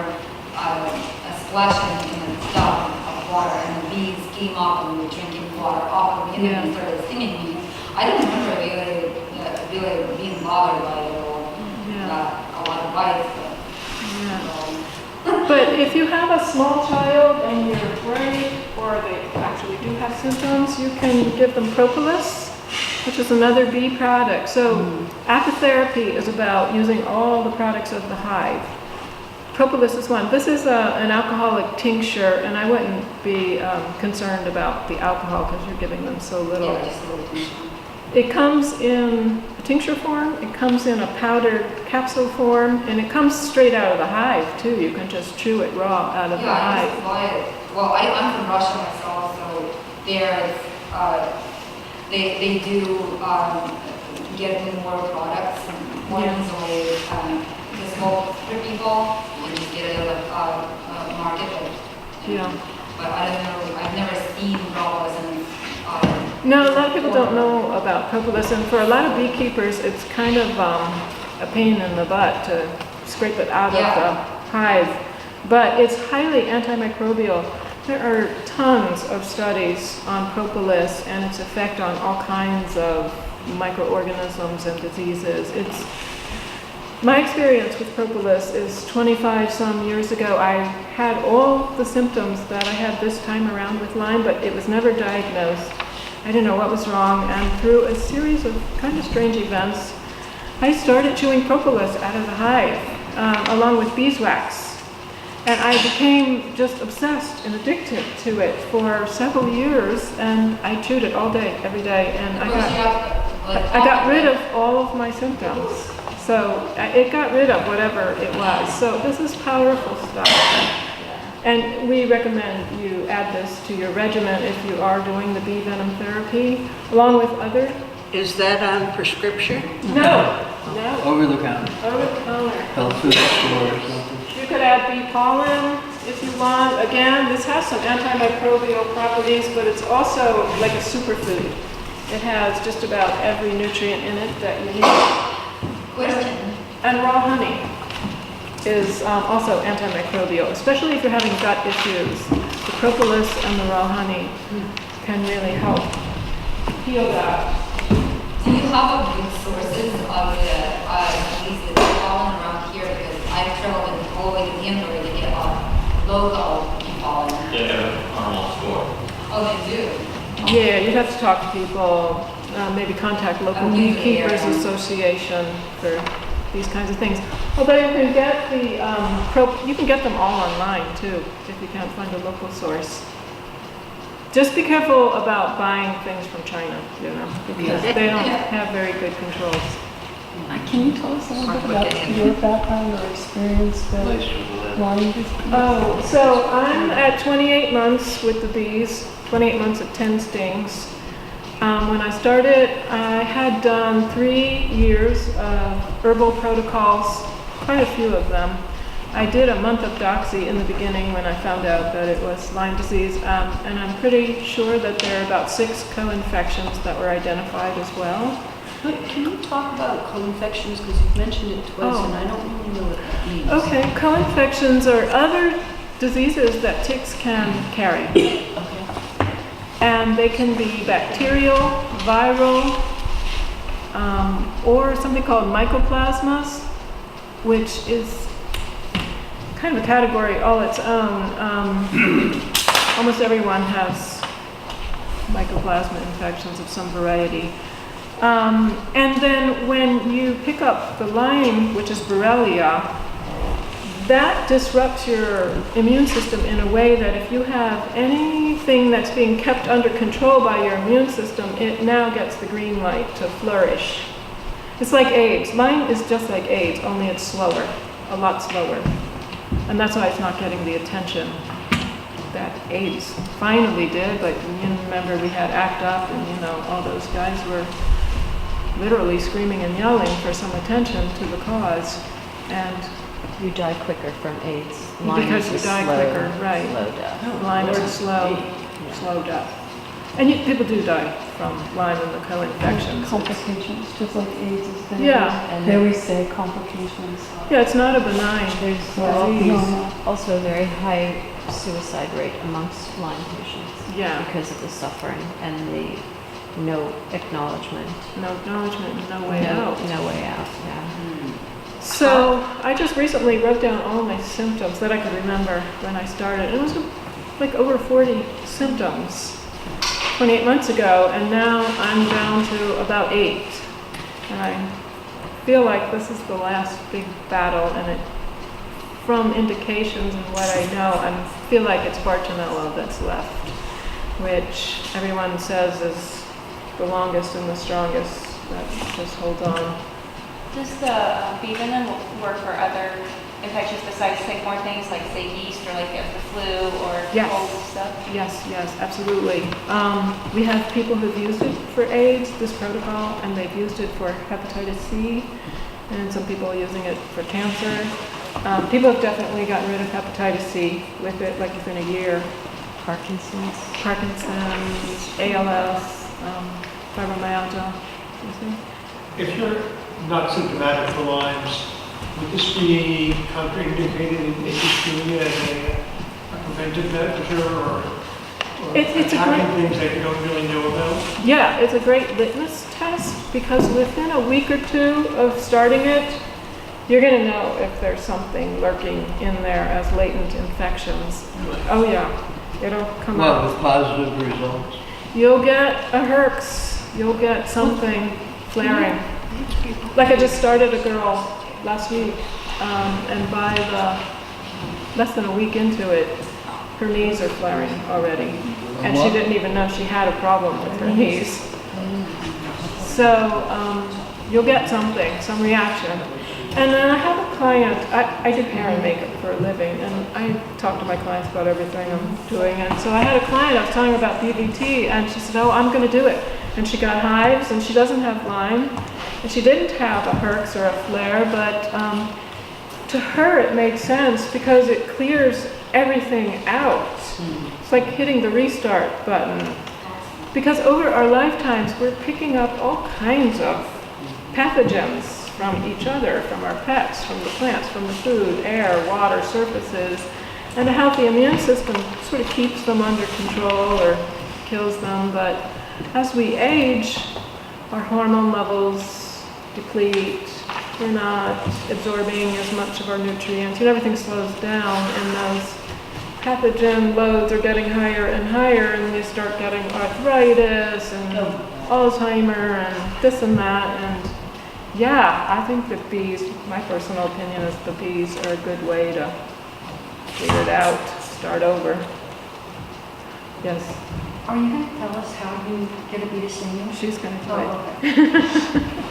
splashing in a tub of water, and the bees came up and were drinking water off of me, and then they started stinging me. I don't remember really being bothered by it or a lot of bites. But if you have a small child and you're worried, or they actually do have symptoms, you can give them propolis, which is another bee product. So apitherapy is about using all the products of the hive. Propolis is one. This is an alcoholic tincture, and I wouldn't be concerned about the alcohol because you're giving them so little. Yeah, just a little tincture. It comes in a tincture form, it comes in a powdered capsule form, and it comes straight out of the hive too. You can just chew it raw out of the I hive. just buy it. Well, I'm from Russia myself, so there, they do get more products and more easily visible for people. You just get it at the market. But I don't know. I've never seen propolis and. No, a lot of people don't know about propolis, and for a lot of beekeepers, it's kind of a pain in the butt to scrape it out of the hive. But it's highly antimicrobial. There are tons of studies on propolis and its effect on all kinds of microorganisms and diseases. My experience with propolis is 25 some years ago. I had all the symptoms that I had this time around with Lyme, but it was never diagnosed. I didn't know what was wrong, and through a series of kind of strange events, I started chewing propolis out of the hive, along with beeswax. And I became just obsessed and addicted to it for several years, and I chewed it all day, every day, and I got rid of all of my symptoms. So it got rid of whatever it was. So this is powerful stuff. And we recommend you add this to your regimen if you are doing the bee venom therapy, along with other. Is that on prescription? No. Over the counter. Over the counter. Health food store or something. You could add bee pollen if you want. Again, this has some antimicrobial properties, but it's also like a superfood. It has just about every nutrient in it that you need. Question. And raw honey is also antimicrobial, especially if you're having gut issues. The propolis and the raw honey can really help heal that. Do you have a good sources of the disease that's fallen around here? Because I've traveled all the way to Denver to get local bee pollen. They have a Cornwall store. Oh, they do? Yeah, you'd have to talk to people, maybe contact local beekeepers association for these kinds of things. Although you can get you can get them all online too, if you can't find a local source. Just be careful about buying things from China, because they don't have very good controls. Can you tell us a little bit about your background or experience with Lyme disease? Oh, so I'm at 28 months with the bees, 28 months at 10 stings. When I started, I had done 3 years of herbal protocols, quite a few of them. I did a month of doxy in the beginning when I found out that it was Lyme disease, and I'm pretty sure that there are about 6 co-infections that were identified as well. But can you talk about co-infections, because you've mentioned it twice and I don't really know what that means. Okay, co-infections are other diseases that ticks can carry. Okay. And they can be bacterial, viral, or something called mycoplasmas, which is kind of a category all its own. Almost everyone has mycoplasma infections of some variety. And then when you pick up the Lyme, which is Borrelia, that disrupts your immune system in a way that if you have anything that's being kept under control by your immune system, it now gets the green light to flourish. It's like AIDS. Lyme is just like AIDS, only it's slower, a lot slower. And that's why it's not getting the attention that AIDS finally did. But you remember we had ACT UP and all those guys were literally screaming and yelling for some attention to the cause. And You die quicker from AIDS. because you die quicker, right. Slow death. Lyme is a slow death. And people do die from Lyme and the co-infections. Complications, just like AIDS is very, Yeah. very sick complications. Yeah, it's not a benign There's disease. also a very high suicide rate amongst Lyme patients Yeah, because of the suffering and the no acknowledgement. no acknowledgement, no way out. No way out, yeah. So I just recently wrote down all my symptoms that I could remember when I started. It was like over 40 symptoms 28 months ago, and now I'm down to about 8. And I feel like this is the last big battle, and from indications and what I know, I feel like it's Bartonella that's left, which everyone says is the longest and the strongest, but just hold on. Does the bee venom work for other infections besides say more things like say yeast or like the flu or Yes. cold stuff? Yes, absolutely. We have people who've used it for AIDS, this protocol, and they've used it for hepatitis C, and some people are using it for cancer. People have definitely gotten rid of hepatitis C with it, like within a year. Parkinson's. ALS, fibromyalgia. You see? If you're not symptomatic for Lyme's, would this be contraindicated in using it as a preventive measure or It's a attacking great- things that you don't really know about? Yeah, it's a great litmus test because within a week or two of starting it, you're gonna know if there's something lurking in there as latent infections. Oh yeah, it'll come Well, out. with positive results. You'll get a herx, you'll get something flaring. Like I just started a girl last week, and by less than a week into it, her knees are flaring already. And she didn't even know she had a problem with her knees. So you'll get something, some reaction. And then I have a client, I do hair and makeup for a living, and I talk to my clients about everything I'm doing. And so I had a client, I was telling her about BVT, and she said, oh, I'm gonna do it. And she got hives, and she doesn't have Lyme. And she didn't have a herx or a flare, but to her it made sense because it clears everything out. It's like hitting the restart button. Because over our lifetimes, we're picking up all kinds of pathogens from each other, from our pets, from the plants, from the food, air, water, surfaces. And a healthy immune system sort of keeps them under control or kills them. But as we age, our hormone levels deplete. We're not absorbing as much of our nutrients. Everything slows down, and those pathogen loads are getting higher and higher, and you start getting arthritis and Alzheimer and this and that. And yeah, I think the bees, my personal opinion is the bees are a good way to figure it out, start over. Yes? Are you going to tell us how you get a bee to sting you? She's going to do it. Okay.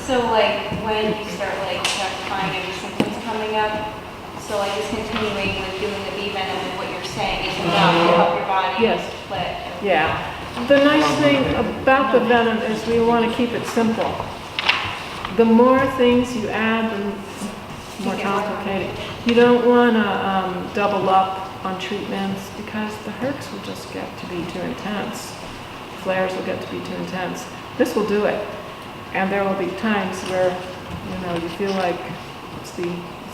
So like when you start like finding any symptoms coming up, so like just continuing with doing the bee venom and what you're saying is enough to help your body split. Yeah. The nice thing about the venom is we want to keep it simple. The more things you add, the more complicated. You don't want to double up on treatments because the herx will just get to be too intense. Flares will get to be too intense. This will do it. And there will be times where, you feel like it's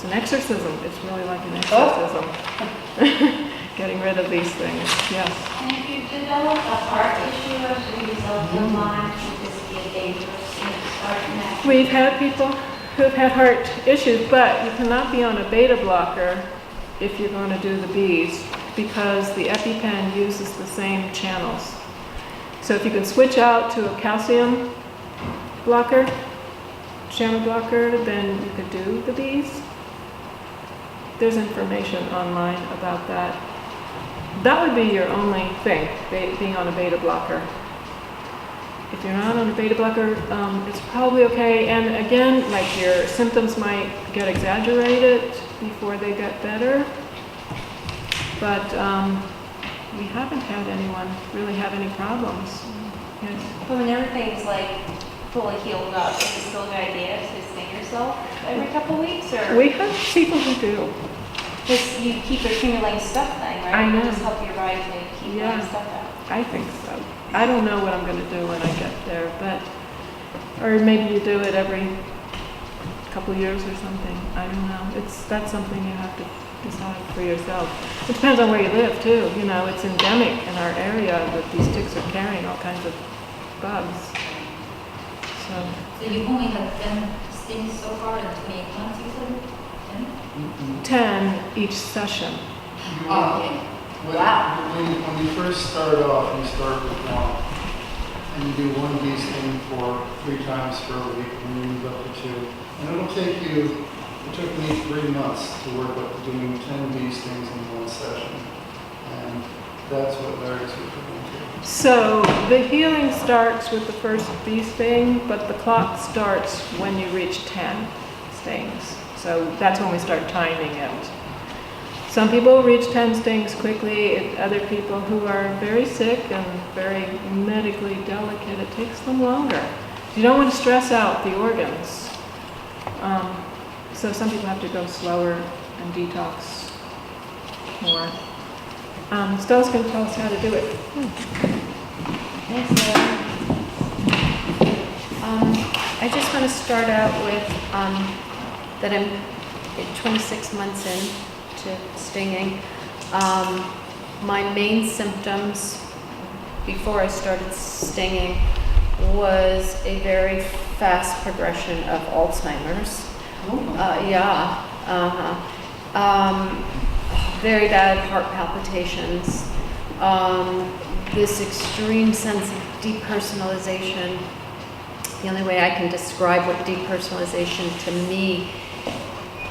an exorcism. It's really like an exorcism. Getting rid of these things, yes. And if you develop a heart issue as a result of Lyme, would this be a dangerous thing to start next? We've had people who've had heart issues, but you cannot be on a beta blocker if you're going to do the bees because the EpiPen uses the same channels. So if you can switch out to a calcium blocker, channel blocker, then you could do the bees. There's information online about that. That would be your only thing, being on a beta blocker. If you're not on a beta blocker, it's probably okay. And again, like your symptoms might get exaggerated before they get better. But we haven't had anyone really have any problems. Yes. But when everything's like fully healed up, is it still a good idea to sting yourself every couple weeks? Or We have people who do. Because you keep accumulating stuff then, right? I know. You just help your body to keep letting stuff out. I think so. I don't know what I'm going to do when I get there, but, or maybe you do it every couple years or something. I don't know. That's something you have to decide for yourself. It depends on where you live too. It's endemic in our area that these ticks are carrying all kinds of bugs. So you only have 10 stings so far in 28 months, you said? 10 each session. Okay. When you first start off, you start with one. And you do one bee sting for 3 times for a week, and you move up to 2. And it took me 3 months to work up to doing 10 bee stings in one session. And that's what Larry's referring to. So the healing starts with the first bee sting, but the clock starts when you reach 10 stings. So that's when we start timing it. Some people reach 10 stings quickly. Other people who are very sick and very medically delicate, it takes them longer. You don't want to stress out the organs. So some people have to go slower and detox more. Stella's going to tell us how to do it. Thanks, Laura. I just want to start out with that I'm 26 months in to stinging. My main symptoms before I started stinging was a very fast progression of Alzheimer's. Yeah, very bad heart palpitations. This extreme sense of depersonalization. The only way I can describe what depersonalization to me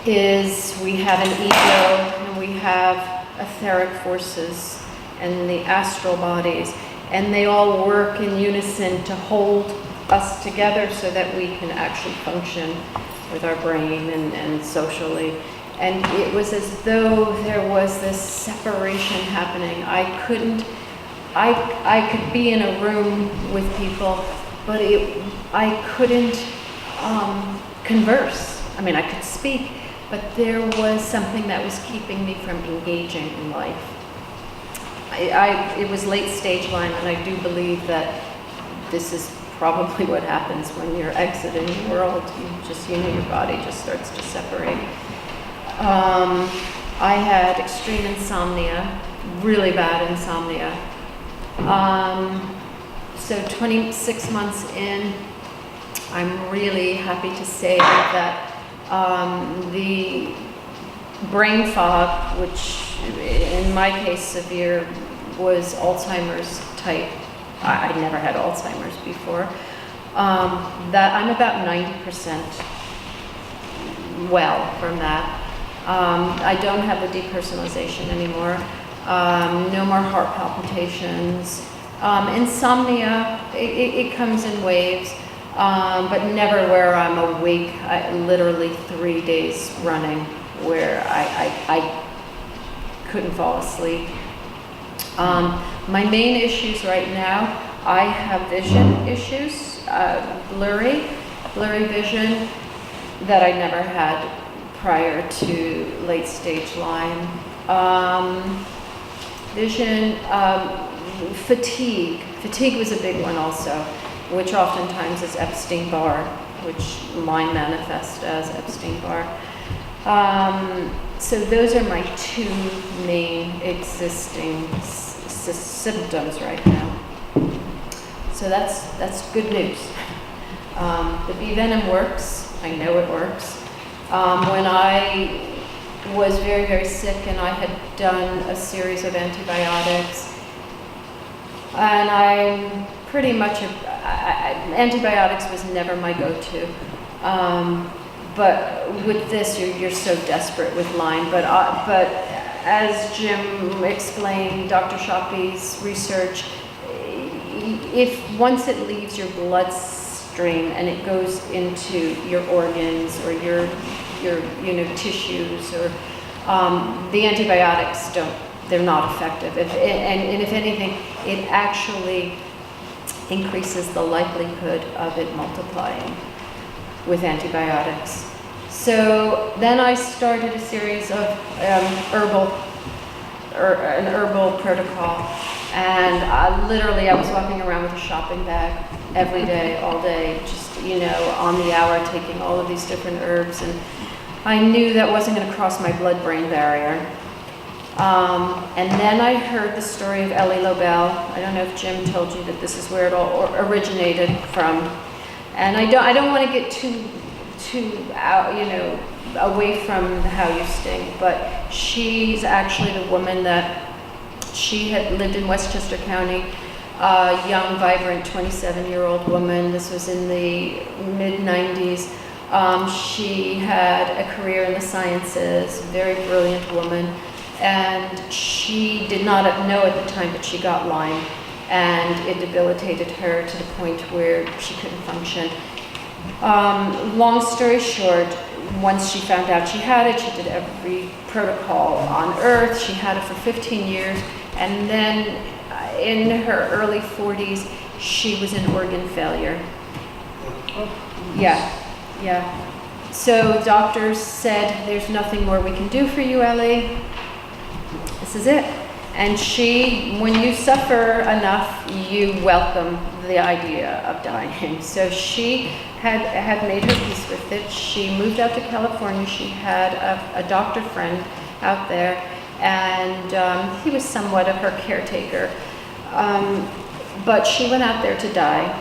is we have an ego and we have etheric forces and the astral bodies, and they all work in unison to hold us together so that we can actually function with our brain and socially. And it was as though there was this separation happening. I could be in a room with people, but I couldn't converse. I mean, I could speak, but there was something that was keeping me from engaging in life. It was late stage Lyme, and I do believe that this is probably what happens when you're exiting the world. Your body just starts to separate. I had extreme insomnia, really bad insomnia. So 26 months in, I'm really happy to say that the brain fog, which in my case severe, was Alzheimer's type. I never had Alzheimer's before. That I'm about 90% well from that. I don't have the depersonalization anymore. No more heart palpitations. Insomnia, it comes in waves, but never where I'm awake. Literally 3 days running where I couldn't fall asleep. My main issues right now, I have vision issues, blurry vision that I never had prior to late stage Lyme. Vision, fatigue. Fatigue was a big one also, which oftentimes is Epstein-Barr, which Lyme manifests as Epstein-Barr. So those are my two main existing symptoms right now. So that's good news. The bee venom works. I know it works. When I was very, very sick and I had done a series of antibiotics, and I'm pretty much, antibiotics was never my go-to. But with this, you're so desperate with Lyme. But as Jim explained, Dr. Shoppy's research, if once it leaves your bloodstream and it goes into your organs or your tissues, or the antibiotics they're not effective. And if anything, it actually increases the likelihood of it multiplying with antibiotics. So then I started a series of an herbal protocol, and I was walking around with a shopping bag every day, all day, just on the hour, taking all of these different herbs, and I knew that wasn't going to cross my blood-brain barrier. And then I heard the story of Ellie Lobel. I don't know if Jim told you that this is where it all originated from. And I don't want to get too out, away from how you sting, but she's actually the woman that she had lived in Westchester County, a young, vibrant 27-year-old woman. This was in the mid-90s. She had a career in the sciences, very brilliant woman, and she did not know at the time that she got Lyme, and it debilitated her to the point where she couldn't function. Long story short, once she found out she had it, she did every protocol on earth. She had it for 15 years, and then in her early 40s, she was in organ failure. Yeah. So doctors said, there's nothing more we can do for you, Ellie. This is it. And when you suffer enough, you welcome the idea of dying. So she had made her peace with it. She moved out to California. She had a doctor friend out there, and he was somewhat of her caretaker. But she went out there to die.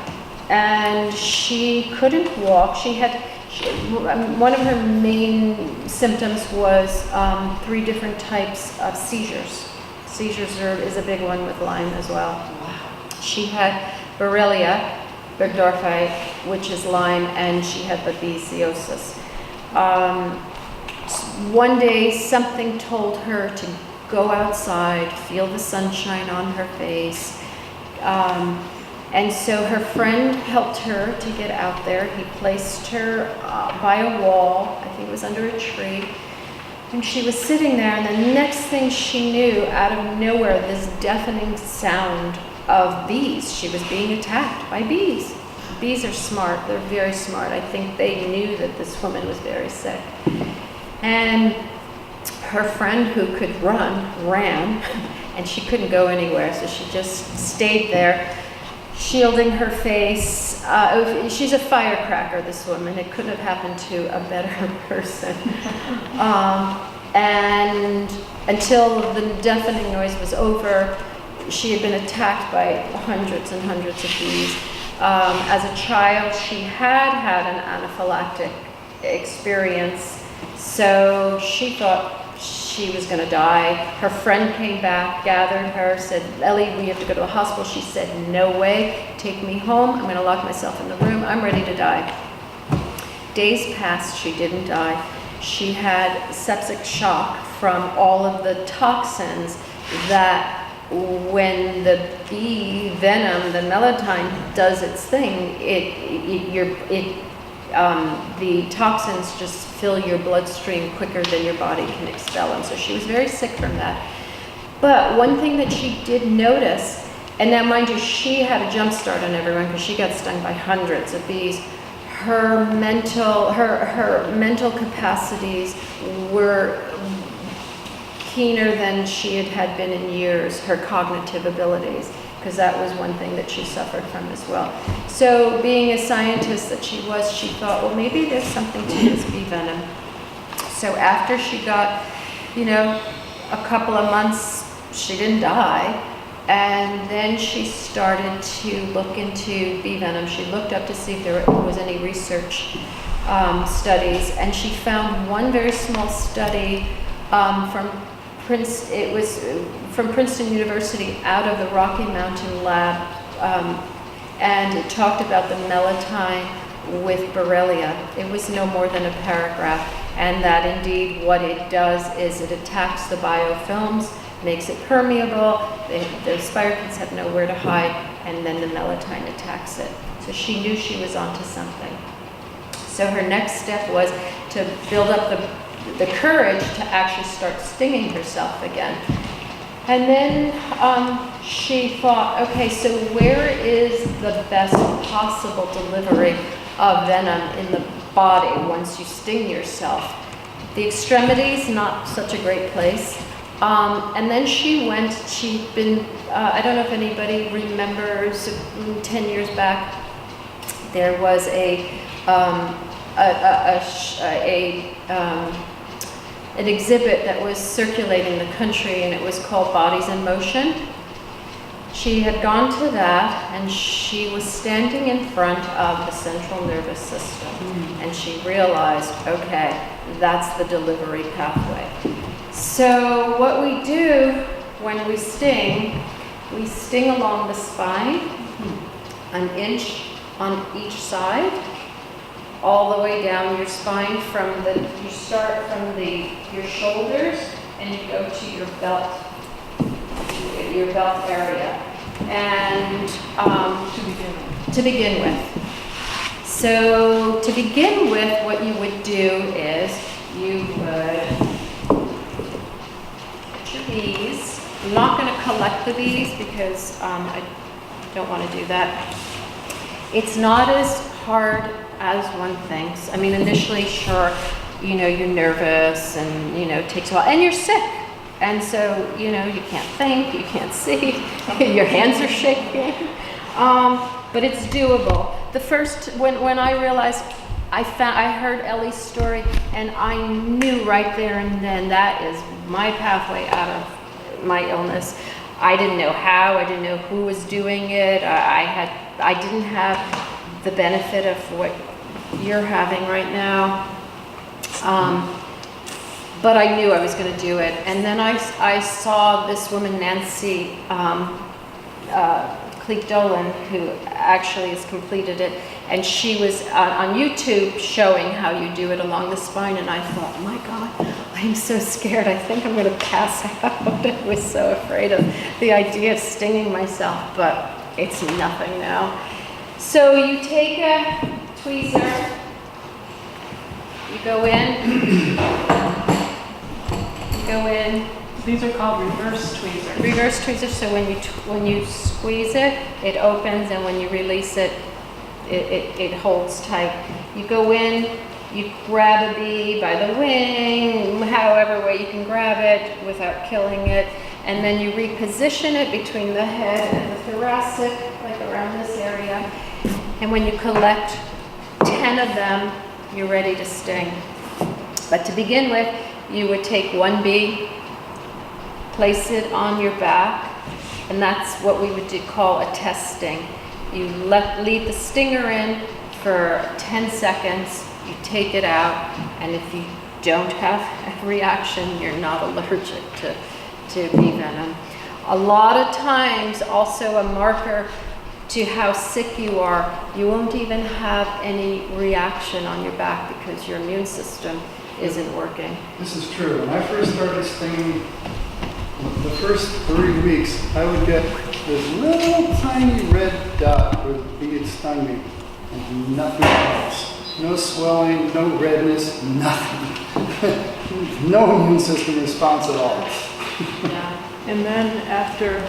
and she couldn't walk. One of her main symptoms was 3 different types of seizures. Seizures is a big one with Lyme as well. She had Borrelia burgdorferi, which is Lyme, and she had babesiosis. One day, something told her to go outside, feel the sunshine on her face. And so her friend helped her to get out there. He placed her by a wall, I think it was under a tree. And she was sitting there, and the next thing she knew, out of nowhere, this deafening sound of bees. She was being attacked by bees. Bees are smart. They're very smart. I think they knew that this woman was very sick. And her friend, who could run, ran, and she couldn't go anywhere, so she just stayed there, shielding her face. She's a firecracker, this woman. It couldn't have happened to a better person. And until the deafening noise was over, she had been attacked by hundreds and hundreds of bees. As a child, she had an anaphylactic experience, so she thought she was going to die. Her friend came back, gathered her, said, Ellie, we have to go to the hospital. She said, no way, take me home. I'm going to lock myself in the room. I'm ready to die. Days passed, she didn't die. She had septic shock from all of the toxins that when the bee venom, the melatonin, does its thing, the toxins just fill your bloodstream quicker than your body can expel them. So she was very sick from that. But one thing that she did notice, and now mind you, she had a jump start on everyone because she got stung by hundreds of bees. Her mental capacities were keener than she had been in years, her cognitive abilities, because that was one thing that she suffered from as well. So being a scientist that she was, she thought, well, maybe there's something to this bee venom. So after she got, a couple of months, she didn't die, and then she started to look into bee venom. She looked up to see if there was any research studies, and she found one very small study from Princeton University out of the Rocky Mountain lab, and it talked about the melatonin with Borrelia. It was no more than a paragraph, and that indeed what it does is it attacks the biofilms, makes it permeable, the spirochetes have nowhere to hide, and then the melatonin attacks it. So she knew she was onto something. So her next step was to build up the courage to actually start stinging herself again. And then she thought, okay, so where is the best possible delivery of venom in the body once you sting yourself? The extremities, not such a great place. And then she'd been, I don't know if anybody remembers, 10 years back, there was an exhibit that was circulating the country, and it was called Bodies in Motion. She had gone to that, and she was standing in front of the central nervous system, and she realized, okay, that's the delivery pathway. So what we do when we sting along the spine, an inch on each side, all the way down your spine you start from your shoulders and you go to your belt area. And to begin with. So to begin with, what you would do is you would get your bees. I'm not going to collect the bees because I don't want to do that. It's not as hard as one thinks. I mean, initially, sure, you're nervous and, it takes a while, and you're sick. And so, you can't think, you can't see, your hands are shaking. But it's doable. The first, when I realized, I heard Ellie's story, and I knew right there and then that is my pathway out of my illness. I didn't know how, I didn't know who was doing it. I didn't have the benefit of what you're having right now. But I knew I was going to do it. And then I saw this woman, Nancy Cleek-Dolan, who actually has completed it. And she was on YouTube showing how you do it along the spine. And I thought, oh my God, I'm so scared. I think I'm going to pass out. I was so afraid of the idea of stinging myself, but it's nothing now. So you take a tweezer, you go in, These are called reverse tweezers. reverse tweezer, so when you squeeze it, it opens, and when you release it, it holds tight. You go in, you grab a bee by the wing, however way you can grab it without killing it, and then you reposition it between the head and the thoracic, like around this area. And when you collect 10 of them, you're ready to sting. But to begin with, you would take one bee, place it on your back, and that's what we would call a test sting. You leave the stinger in for 10 seconds, you take it out, and if you don't have a reaction, you're not allergic to bee venom. A lot of times, also a marker to how sick you are, you won't even have any reaction on your back because your immune system isn't working. This is true. When I first started stinging, the first 3 weeks, I would get this little tiny red dot where the bee had stung me, and nothing else. No swelling, no redness, nothing. No immune system response at all. Yeah. And then after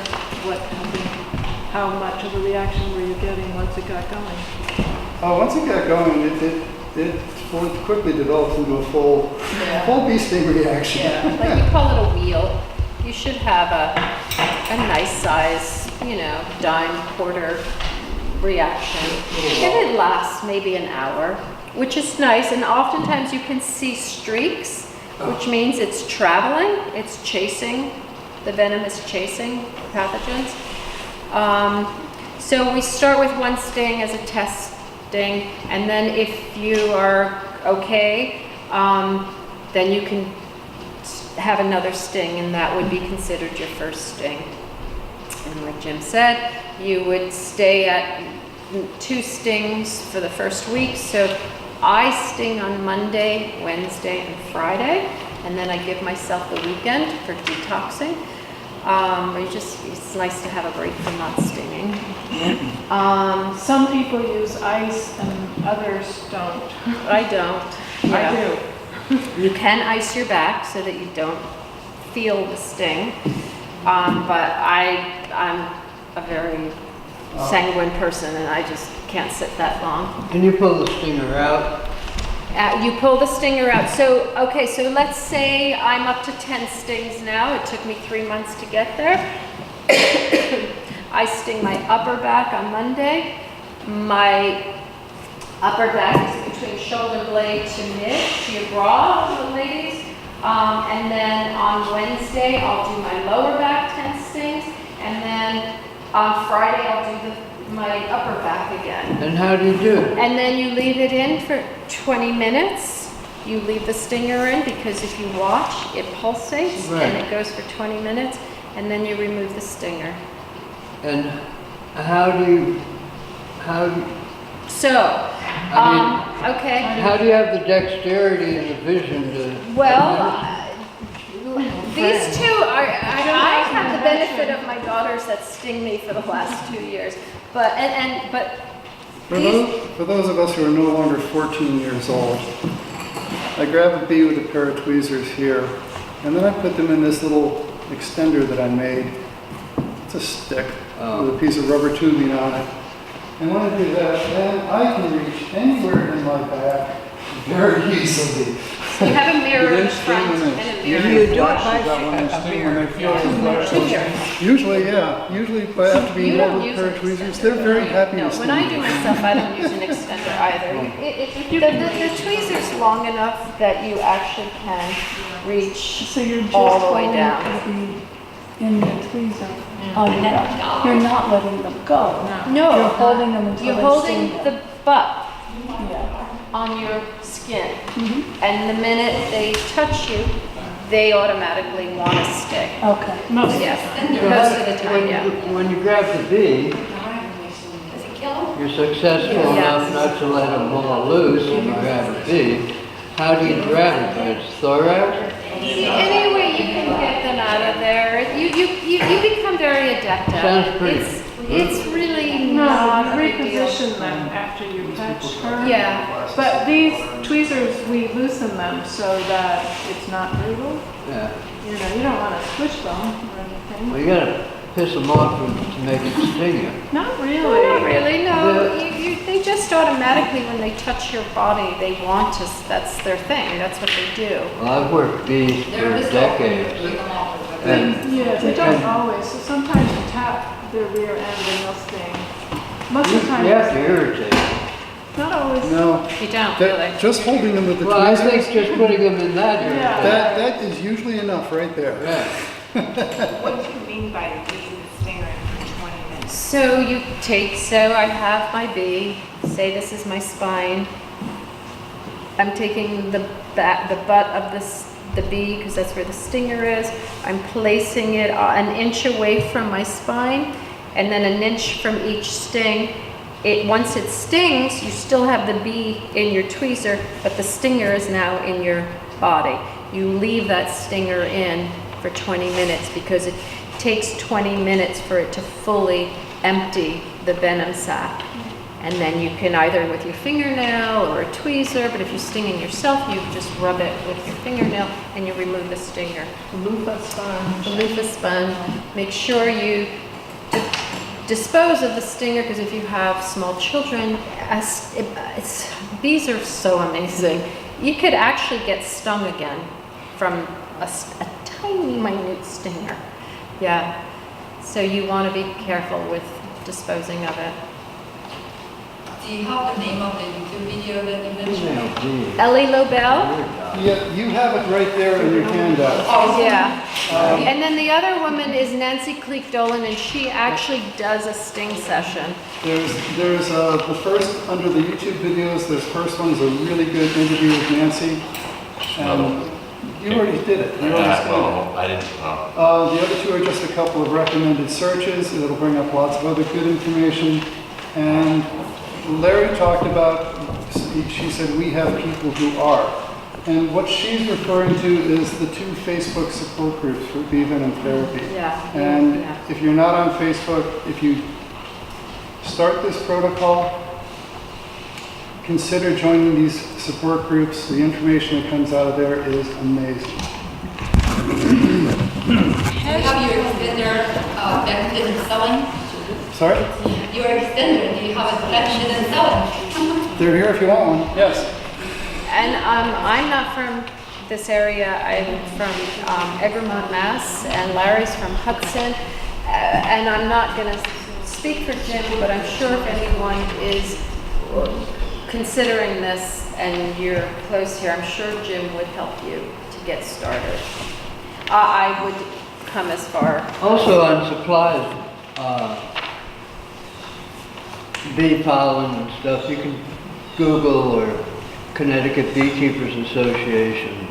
what happened, how much of a reaction were you getting once it got going? Once it got going, it quickly developed into a full bee sting reaction. Yeah, like we call it a wheel. You should have a nice size, dime, quarter reaction. And it lasts maybe an hour, which is nice. And oftentimes you can see streaks, which means it's traveling, it's chasing, the venom is chasing pathogens. So we start with one sting as a test sting, and then if you are okay, then you can have another sting, and that would be considered your first sting. And like Jim said, you would stay at 2 stings for the first week. So I sting on Monday, Wednesday, and Friday, and then I give myself the weekend for detoxing. It's nice to have a break from not stinging. Some people use ice and others don't. I don't. I do. You can ice your back so that you don't feel the sting, but I'm a very sanguine person, and I just can't sit that long. Can you pull the stinger out? You pull the stinger out. So let's say I'm up to 10 stings now. It took me 3 months to get there. I sting my upper back on Monday. My upper back is between shoulder blade to mid, to your bra, the ladies. And then on Wednesday, I'll do my lower back 10 stings. And then on Friday, I'll do my upper back again. And how do you do it? And then you leave it in for 20 minutes. You leave the stinger in because if you watch, it pulsates and it goes for 20 minutes. And then you remove the stinger. And how do you So, okay. How do you have the dexterity and the vision to? Well, these two are, I have the benefit of my daughters that sting me for the last 2 years. But For those of us who are no longer 14 years old, I grab a bee with a pair of tweezers here, and then I put them in this little extender that I made. It's a stick with a piece of rubber tubing on it. And when I do that, then I can reach anywhere in my back very easily. you have a mirror in the front and a mirror in the back. Usually, yeah. Usually, but after being held with a pair of tweezers, they're very happy to When I do myself, I don't use an extender either. The tweezer's long enough that you actually can reach So you're just all the way holding down. the bee in the tweezer on your back. You're not letting them go. No, You're holding them until you're they holding sting you. the but Yeah. on your skin. Mhm. And the minute they touch you, they automatically want to stick. Okay. Most. Yes, most of the time, yeah. When you grab the bee, Does it kill them? you're successful Yes. enough not to let them all loose when you grab a bee. How do you grab it? By its thorax? Any way you can get them out of there, you become very adept at Sounds it. pretty It's really No, not a big deal. reposition them after you touch her. Yeah. But these tweezers, we loosen them so that it's not brutal. Yeah. You know, you don't want to squish them or anything. Well, you gotta piss them off to make it sting you. Not No, really. not really, no. The- They just automatically, when they touch your body, they want to, that's their thing, that's what they do. Well, I've worked bees They're for just decades. take them off with And Yeah, they don't always. So sometimes you tap their rear end and they'll sting. Most of the time, you have to irritate them. not always. No, You don't, that- really. just holding them with the Well, I tweezers, think just putting them in that irritates. Yeah. that is usually enough right there. Yeah. What do you mean by leaving the stinger in for 20 minutes? So you take, so I have my bee, say this is my spine. I'm taking the butt of the bee, because that's where the stinger is. I'm placing it an inch away from my spine, and then an inch from each sting. Once it stings, you still have the bee in your tweezer, but the stinger is now in your body. You leave that stinger in for 20 minutes because it takes 20 minutes for it to fully empty the venom sac. And then you can either with your fingernail or a tweezer, but if you're stinging yourself, you just rub it with your fingernail and you remove the stinger. Loofah sponge. The loofah sponge. Make sure you dispose of the stinger, because if you have small children, bees are so amazing. You could actually get stung again from a tiny minute stinger. Yeah. So you want to be careful with disposing of it. Do you have the name of the YouTube video that you mentioned? Ellie Lobel? Yeah, you have it right there in your handout. Oh, Yeah. And then the other woman is Nancy Cleek-Dolan, and she actually does a sting session. There's the first, under the YouTube videos, this first one's a really good interview with Nancy. And you already did it. You already did it. Well, I didn't, oh. The other two are just a couple of recommended searches. It'll bring up lots of other good information. And Larry talked about, she said, we have people who are. And what she's referring to is the 2 Facebook support groups for bee venom therapy. Yeah. And Yeah. if you're not on Facebook, if you start this protocol, consider joining these support groups. The information that comes out of there is amazing. Have your extender patented and selling? Sorry? Your extender, do you have it patented and selling? They're here if you want one. Yes. And I'm not from this area. I'm from Egremont, Mass, and Larry's from Hudson. And I'm not going to speak for Jim, but I'm sure if anyone is considering this and you're close here, I'm sure Jim would help you to get started. I would come as far. Also on supplies, bee pollen and stuff, you can Google or Connecticut Beekeepers Association,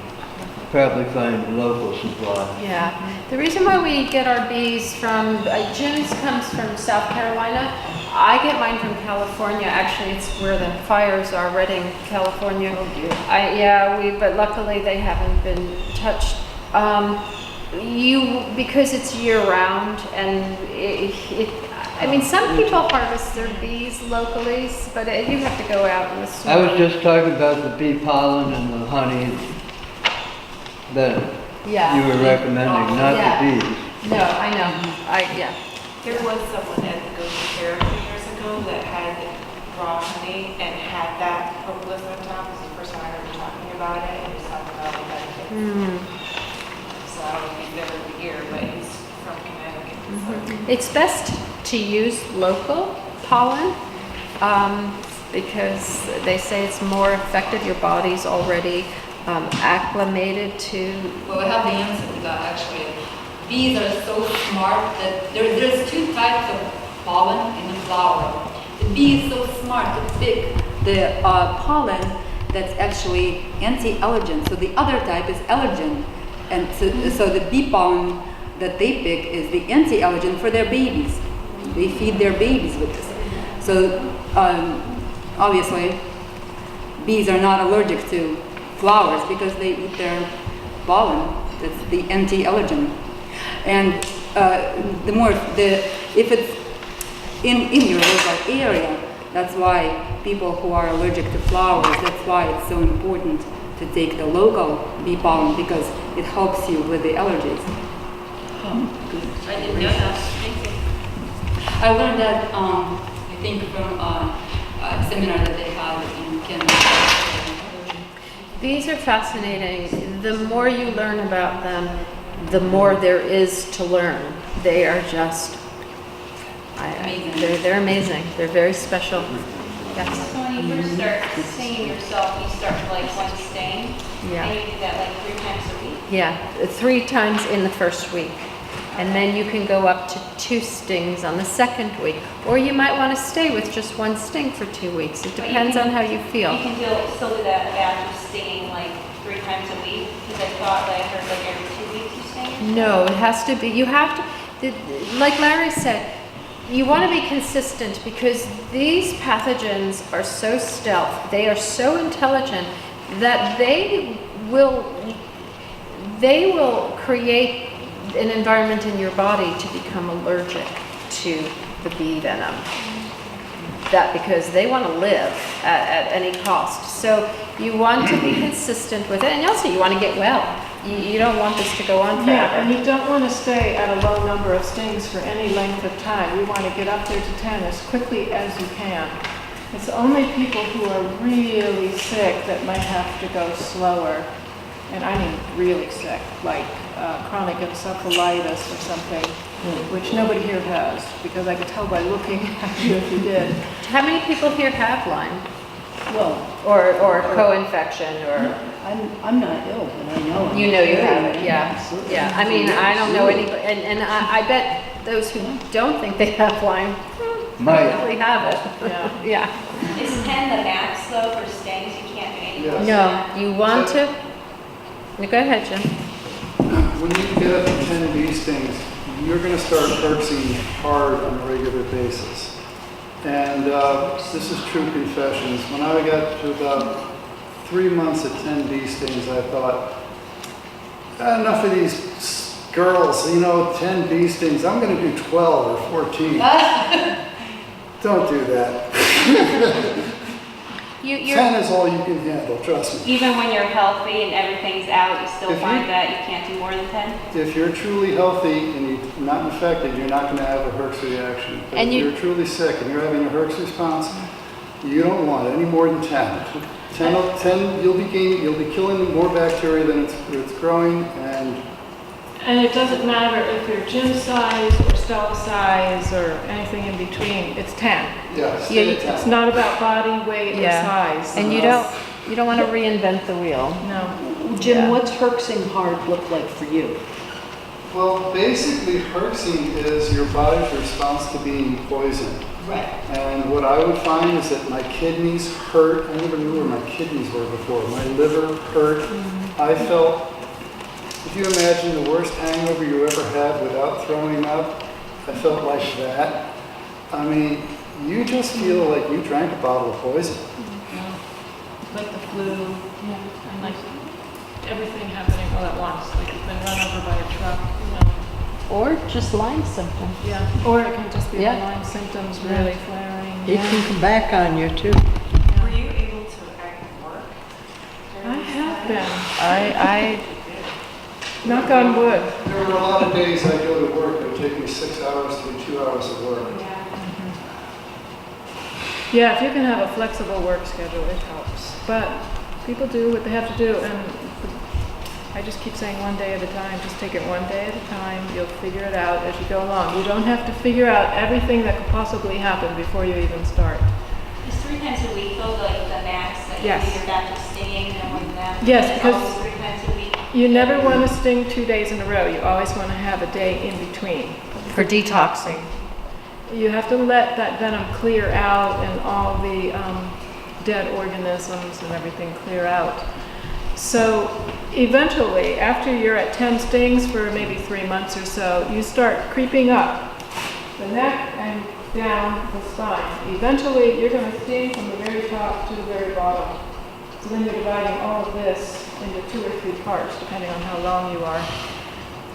probably find local supplies. Yeah, the reason why we get our bees from, Jim's comes from South Carolina. I get mine from California. Actually, it's where the fires are, Redding, California. Oh dear. But luckily they haven't been touched. Because it's year round, and I mean, some people harvest their bees locally, but you have to go out in the snow. I was just talking about the bee pollen and the honey that you were recommending, not the bees. No, I know. There was someone at the Apitherapy years ago that had raw honey and had that propolis on top. It was the first time I heard talking about it, and he was talking about the benefits. So I don't think they're over here, but he's from Connecticut. So. It's best to use local pollen because they say it's more effective. Your body's already acclimated to. Well, we have the answer to that actually. Bees are so smart that there's 2 types of pollen in the flower. The bee is so smart to pick the pollen that's actually anti-allergen. So the other type is allergen. And so the bee pollen that they pick is the anti-allergen for their babies. They feed their babies with this. So obviously, bees are not allergic to flowers because they eat their pollen. That's the anti-allergen. And if it's in your local area, that's why people who are allergic to flowers, that's why it's so important to take the local bee pollen because it helps you with the allergies. I didn't know that. Thank you. I learned that, I think from a seminar that they had in Canada. Bees are fascinating. The more you learn about them, the more there is to learn. They are just, they're amazing. They're very special. Yes. So when you first start stinging yourself, you start with like one sting, Yeah. and you do that like 3 times a week? Yeah, 3 times in the first week. And then you can go up to 2 stings on the second week. Or you might want to stay with just 1 sting for 2 weeks. It depends on how you feel. You can still do that batch of stinging like 3 times a week? Because I thought that I heard like every 2 weeks you sting. No, it has to be, you have to, like Larry said, you want to be consistent because these pathogens are so stealth, they are so intelligent that they will create an environment in your body to become allergic to the bee venom. That because they want to live at any cost. So you want to be consistent with it, and also you want to get well. You don't want this to go on forever. Yeah, and you don't want to stay at a low number of stings for any length of time. You want to get up there to 10 as quickly as you can. It's only people who are really sick that might have to go slower. And I mean really sick, like chronic encephalitis or something, which nobody here has, because I could tell by looking at you if you did. How many people here have Lyme? Well, Or co-infection, or? I'm not ill, but I know. You know you have it, yeah. Absolutely. Yeah, I mean, I don't know anybody, and I bet those who don't think they have Lyme probably have it. Yeah. Yeah. Is 10 the max though for stings? You can't do any more? No, you want to, go ahead, Jim. When you get up to 10 bee stings, you're going to start herxing hard on a regular basis. And this is true confessions. When I got to about 3 months at 10 bee stings, I thought, enough of these girls, 10 bee stings. I'm going to do 12 or 14. Don't do that. 10 is all you can handle, trust me. Even when you're healthy and everything's out, you still If you- find that you can't do more than 10? If you're truly healthy and you're not infected, you're not going to have a herx reaction. But And if you- you're truly sick and you're having a herx response, you don't want any more than 10. 10, you'll be killing more bacteria than it's growing, And it doesn't matter if you're gym size or Stella size or anything in between, it's 10. stay at 10. It's not about body weight or Yeah. size. And you don't want to reinvent the wheel. No. Jim, Yeah. what's herxing hard look like for you? Well, basically, herxing is your body's response to being poisoned. Right. And what I would find is that my kidneys hurt. I never knew where my kidneys were before. My liver hurt. I felt, if you imagine the worst hangover you ever had without throwing up, I felt like that. I mean, you just feel like you drank a bottle of poison. Like the flu, and like everything happening all at once, like you've been run over by a truck, Or just Lyme symptoms. Yeah, or it can just be the Yeah. Lyme symptoms really flaring. It can come back on you too. Were you able to work? I have been, I knock on wood. There were a lot of days I go to work, it would take me 6 hours to do 2 hours of work. Yeah, if you can have a flexible work schedule, it helps. But people do what they have to do, and I just keep saying one day at a time. Just take it one day at a time. You'll figure it out as you go along. You don't have to figure out everything that could possibly happen before you even start. Is 3 times a week though like the max that Yes. you're back to stinging no more than that? Yes, It's because always 3 times a week? You never want to sting 2 days in a row. You always want to have a day in between. For detoxing. You have to let that venom clear out and all the dead organisms and everything clear out. So eventually, after you're at 10 stings for maybe 3 months or so, you start creeping up the neck and down the spine. Eventually, you're going to sting from the very top to the very bottom. So then you're dividing all of this into 2 or 3 parts, depending on how long you are.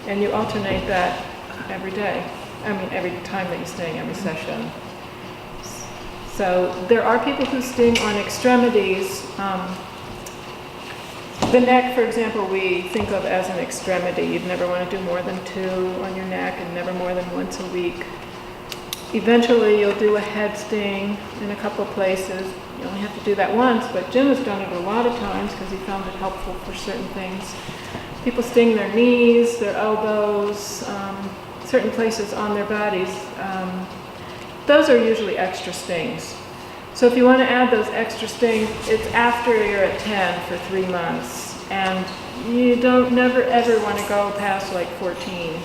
And you alternate that every day. I mean, every time that you sting, every session. So there are people who sting on extremities. The neck, for example, we think of as an extremity. You'd never want to do more than 2 on your neck and never more than once a week. Eventually, you'll do a head sting in a couple of places. You only have to do that once, but Jim has done it a lot of times because he found it helpful for certain things. People sting their knees, their elbows, certain places on their bodies. Those are usually extra stings. So if you want to add those extra stings, it's after you're at 10 for 3 months. And you don't never ever want to go past like 14.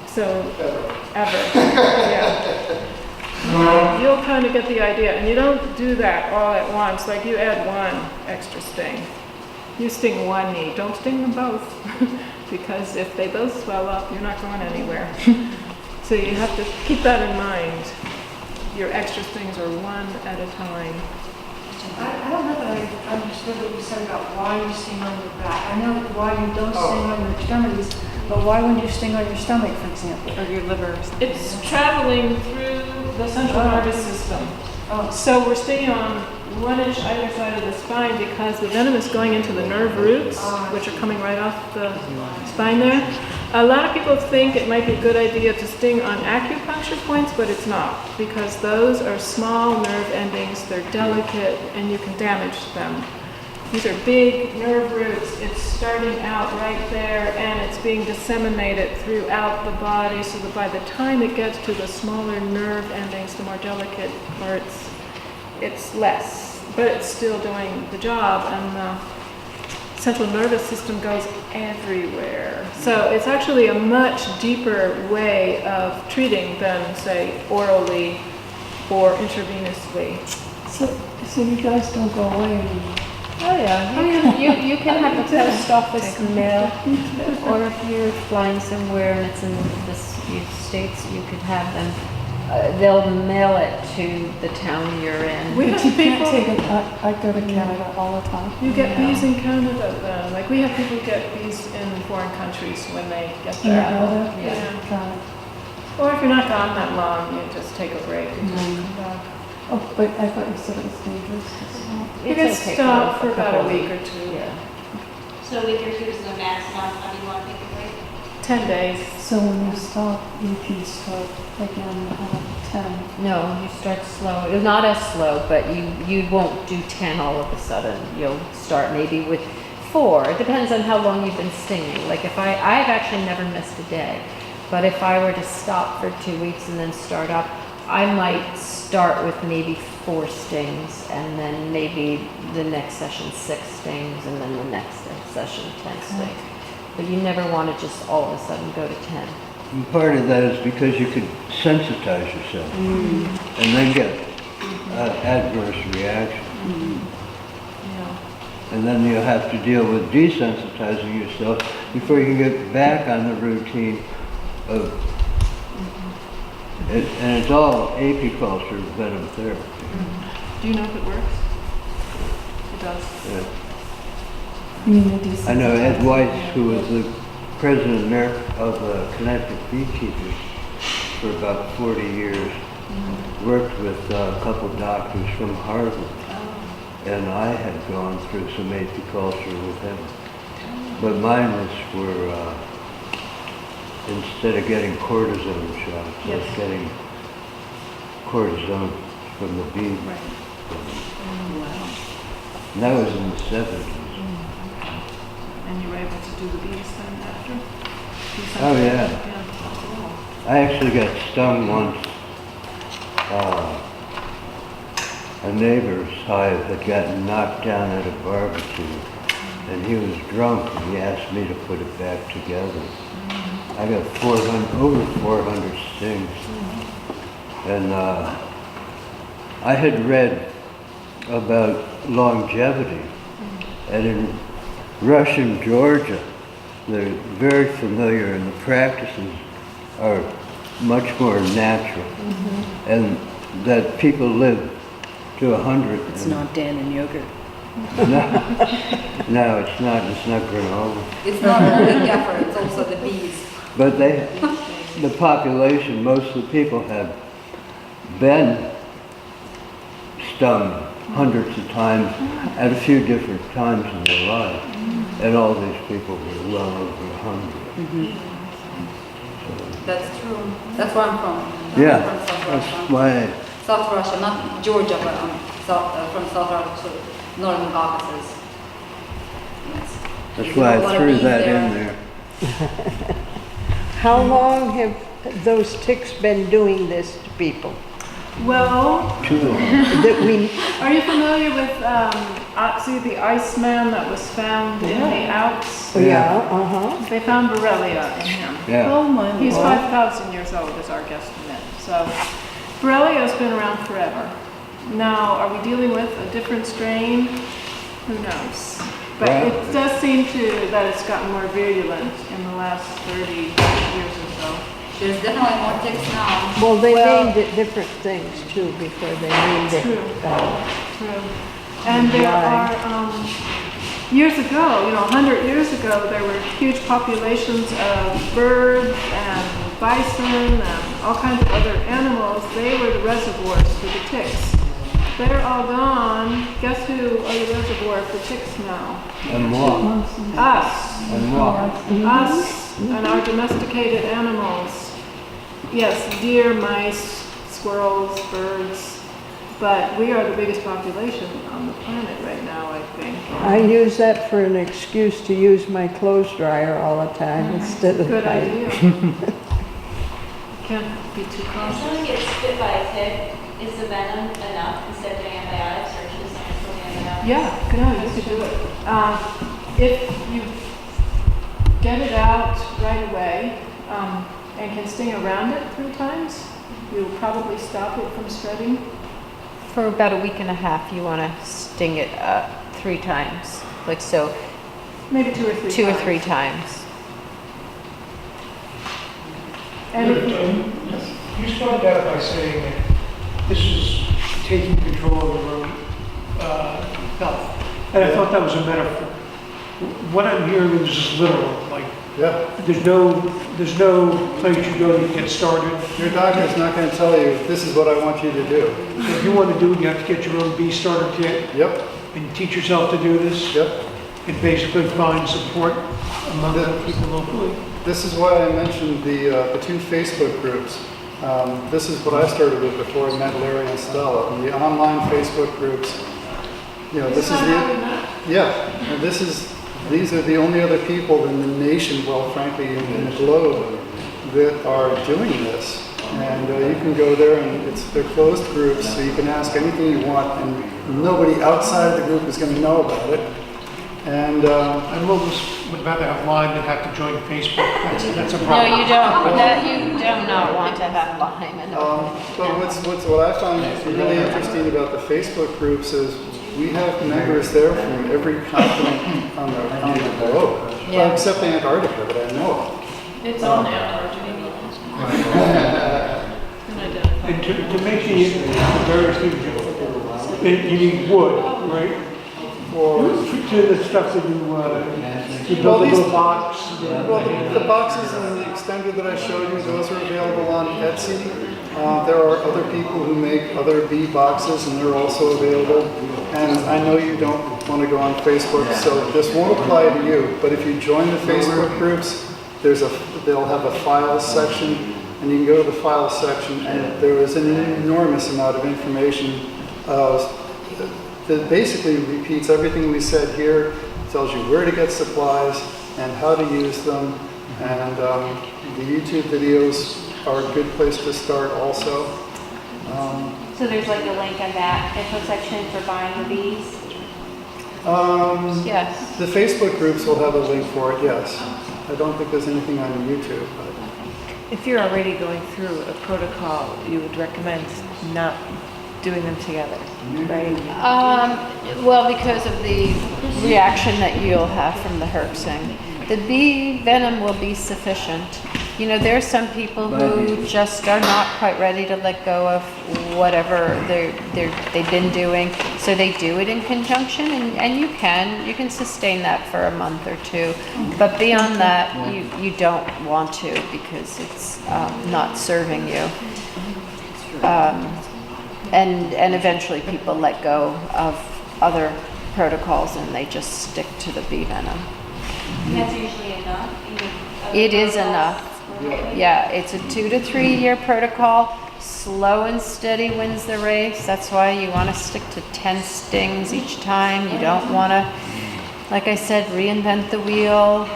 So, ever. Yeah. You'll kind of get the idea. And you don't do that all at once. Like you add 1 extra sting. You sting 1 knee. Don't sting them both. Because if they both swell up, you're not going anywhere. So you have to keep that in mind. Your extra stings are 1 at a time. I don't know that I understood what you said about why you sting on your back. I know why you don't sting on your extremities, but why wouldn't you sting on your stomach, for example? Or your liver or something. It's traveling through the central nervous system. So we're stinging on 1 inch either side of the spine because the venom is going into the nerve roots, which are coming right off the spine there. A lot of people think it might be a good idea to sting on acupuncture points, but it's not, because those are small nerve endings, they're delicate, and you can damage them. These are big nerve roots. It's starting out right there, and it's being disseminated throughout the body, so that by the time it gets to the smaller nerve endings, the more delicate parts, it's less, but it's still doing the job, and the central nervous system goes everywhere. So it's actually a much deeper way of treating than, say, orally or intravenously. So you guys don't go away anymore? Oh yeah, you can have the post office mail, or if you're flying somewhere and it's in the States, you could have them, they'll mail it to the town you're in. We have You can't people, take it, I go to Canada all the time. you get bees in Canada then, like we have people get bees in foreign countries when they get When there. you go there? Yeah. Got it. Or if you're not gone that long, you just take a break and just come back. Oh, but I thought you said it was dangerous to stop. You can stop for about a week or 2. Yeah. So a week or 2 is the maximum of you want to take a break? 10 days. So when you stop, you can start again at 10. No, you start slow. It's not as slow, but you won't do 10 all of a sudden. You'll start maybe with 4. It depends on how long you've been stinging. Like if I've actually never missed a day, but if I were to stop for 2 weeks and then start up, I might start with maybe 4 stings, and then maybe the next session 6 stings, and then the next session 10 stings. But you never want to just all of a sudden go to 10. And part of that is because you could sensitize yourself and then get adverse reaction. And then you'll have to deal with desensitizing yourself before you can get back on the routine of it, and it's all apiculture venom therapy. Do you know if it works? It does. Yeah. You mean the desensitizing? I know Ed Weiss, who was the president of Connecticut Beekeepers for about 40 years, worked with a couple doctors from Harvard, and I had gone through some apiculture with him. But mine was for, instead of getting cortisone shots, I was getting cortisone from the bee. And that was in the 70s. And you were able to do the bees then after? Oh, yeah. I actually got stung once. A neighbor's hive had gotten knocked down at a barbecue, and he was drunk, and he asked me to put it back together. I got 400, over 400 stings. And I had read about longevity, and in Russian Georgia, they're very familiar, and the practices are much more natural, and that people live to 100. It's not Dan and yogurt. No, it's not granola. It's not only effort, it's also the bees. But the population, most of the people have been stung hundreds of times at a few different times in their life. And all these people were well over 100. That's true. That's where I'm from. Yeah, I'm from South that's Russia. why. South Russia, not Georgia, but from South Russia to Northern Caucasus. Yes. That's why I threw that in there. How long have those ticks been doing this to people? Well, Too long. That we, are you familiar with, see the Iceman that was found in the Alps? yeah, They found Borrelia in him. Yeah. Oh, my He's Lord. 5,000 years old is our guesstimate. So Borrelia's been around forever. Now, are we dealing with a different strain? Who knows? But Right. it does seem that it's gotten more virulent in the last 30 years or so. There's definitely more ticks now. well, they named it different things too before they named it. True. True. And there Why? are, years ago, 100 years ago, there were huge populations of birds and bison and all kinds of other animals. They were the reservoirs for the ticks. They're all gone. Guess who are the reservoir for ticks now? And what? Us. And what? Us and our domesticated animals. Yes, deer, mice, squirrels, birds. But we are the biggest population on the planet right now, I think. I use that for an excuse to use my clothes dryer all the time instead of. Good idea. Can't be too If cautious. someone gets bit by a tick, is the venom enough instead of doing antibiotics, or should someone still do antibiotics? Yeah, no, you could do it. If you get it out right away and can sting around it 3 times, you'll probably stop it from spreading. For about a week and a half, you want to sting it 3 times. Like so, Maybe 2 or 3 2 or times. 3 times. And if you, You started out by saying that this is taking control of your own health. And I thought that was a metaphor. What I'm hearing is just literal, like Yeah. there's no place you go to get started. Your doctor's not going to tell you, this is what I want you to do. So if you want to do it, you have to get your own bee starter kit Yep, and teach yourself to do this. yep. And basically find support among other people locally. This is why I mentioned the 2 Facebook groups. This is what I started with before I met Larry and Stella. And the online Facebook groups, this is and these are the only other people in the nation, well, frankly, in the globe that are doing this. And you can go there, and they're closed groups, so you can ask anything you want, and nobody outside the group is going to know about it. And I would rather have Lyme than have to join Facebook. That's a No, problem. you don't. You do not want to have Lyme. but what I find really interesting about the Facebook groups is we have members there from every continent on the globe, well, except Antarctica that I know of. it's on Antarctica. And to make the various things, you need wood, right? Or to the stuff that you build a little box. Well, the boxes and the extender that I showed you, those are available on Etsy. There are other people who make other bee boxes, and they're also available. And I know you don't want to go on Facebook, so this won't apply to you. But if you join the Facebook groups, they'll have a files section, and you can go to the files section, and there is an enormous amount of information that basically repeats everything we said here, tells you where to get supplies and how to use them, and the YouTube videos are a good place to start also. So there's like a link on that info section for buying the bees? Yes. The Facebook groups will have a link for it, yes. I don't think there's anything on YouTube, but If you're already going through a protocol, you would recommend not doing them together, right? Well, because of the reaction that you'll have from the herxing. The bee venom will be sufficient. You know, there are some people who just are not quite ready to let go of whatever they've been doing, so they do it in conjunction, and you can sustain that for a month or two. But beyond that, you don't want to, because it's not serving you. And eventually people let go of other protocols and they just stick to the bee venom. And that's usually enough? Even other It is protocols enough. for working? Yeah, it's a 2 to 3 year protocol. Slow and steady wins the race. That's why you want to stick to 10 stings each time. You don't want to, like I said, reinvent the wheel.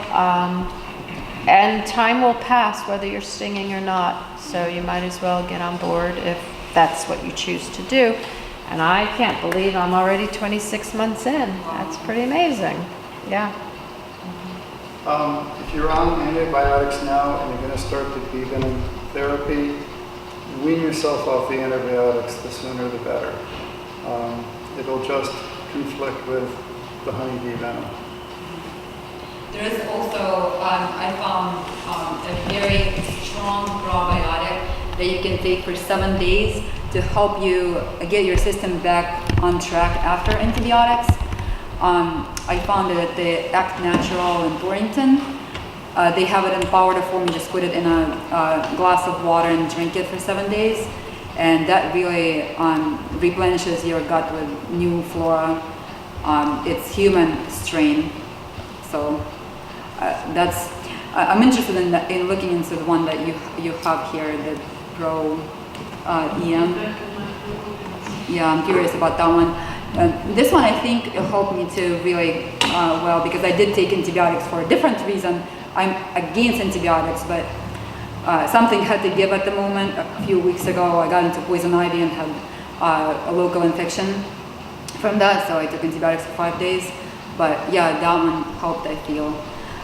And time will pass whether you're stinging or not. So you might as well get on board if that's what you choose to do. And I can't believe I'm already 26 months in. That's pretty amazing. Yeah. if you're on antibiotics now and you're going to start the bee venom therapy, wean yourself off the antibiotics, the sooner the better. It'll just conflict with the honeybee venom. There is also, I found a very strong probiotic that you can take for 7 days to help you get your system back on track after antibiotics. I found it at the Act Natural in Torrington. They have it in powder form. You just put it in a glass of water and drink it for 7 days. And that really replenishes your gut with new flora. It's human strain. So I'm interested in looking into the one that you have here, the Pro EM. Yeah, I'm curious about that one. This one I think helped me to really well, because I did take antibiotics for a different reason. I'm against antibiotics, but something had to give at the moment. A few weeks ago I got into poison ivy and had a local infection from that, so I took antibiotics for 5 days. But yeah, that one helped, I feel.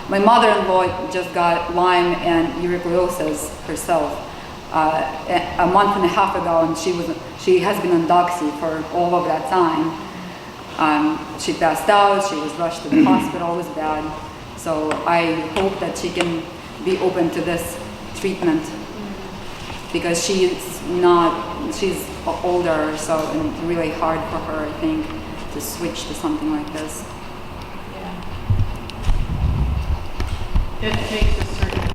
My mother-in-law just got Lyme and uriclosis herself a month and a half ago, and she has been on Doxy for all of that time. She passed out, she was rushed to the hospital, it was bad. So I hope that she can be open to this treatment, because she's older, so it's really hard for her, I think, to switch to something like this. It takes a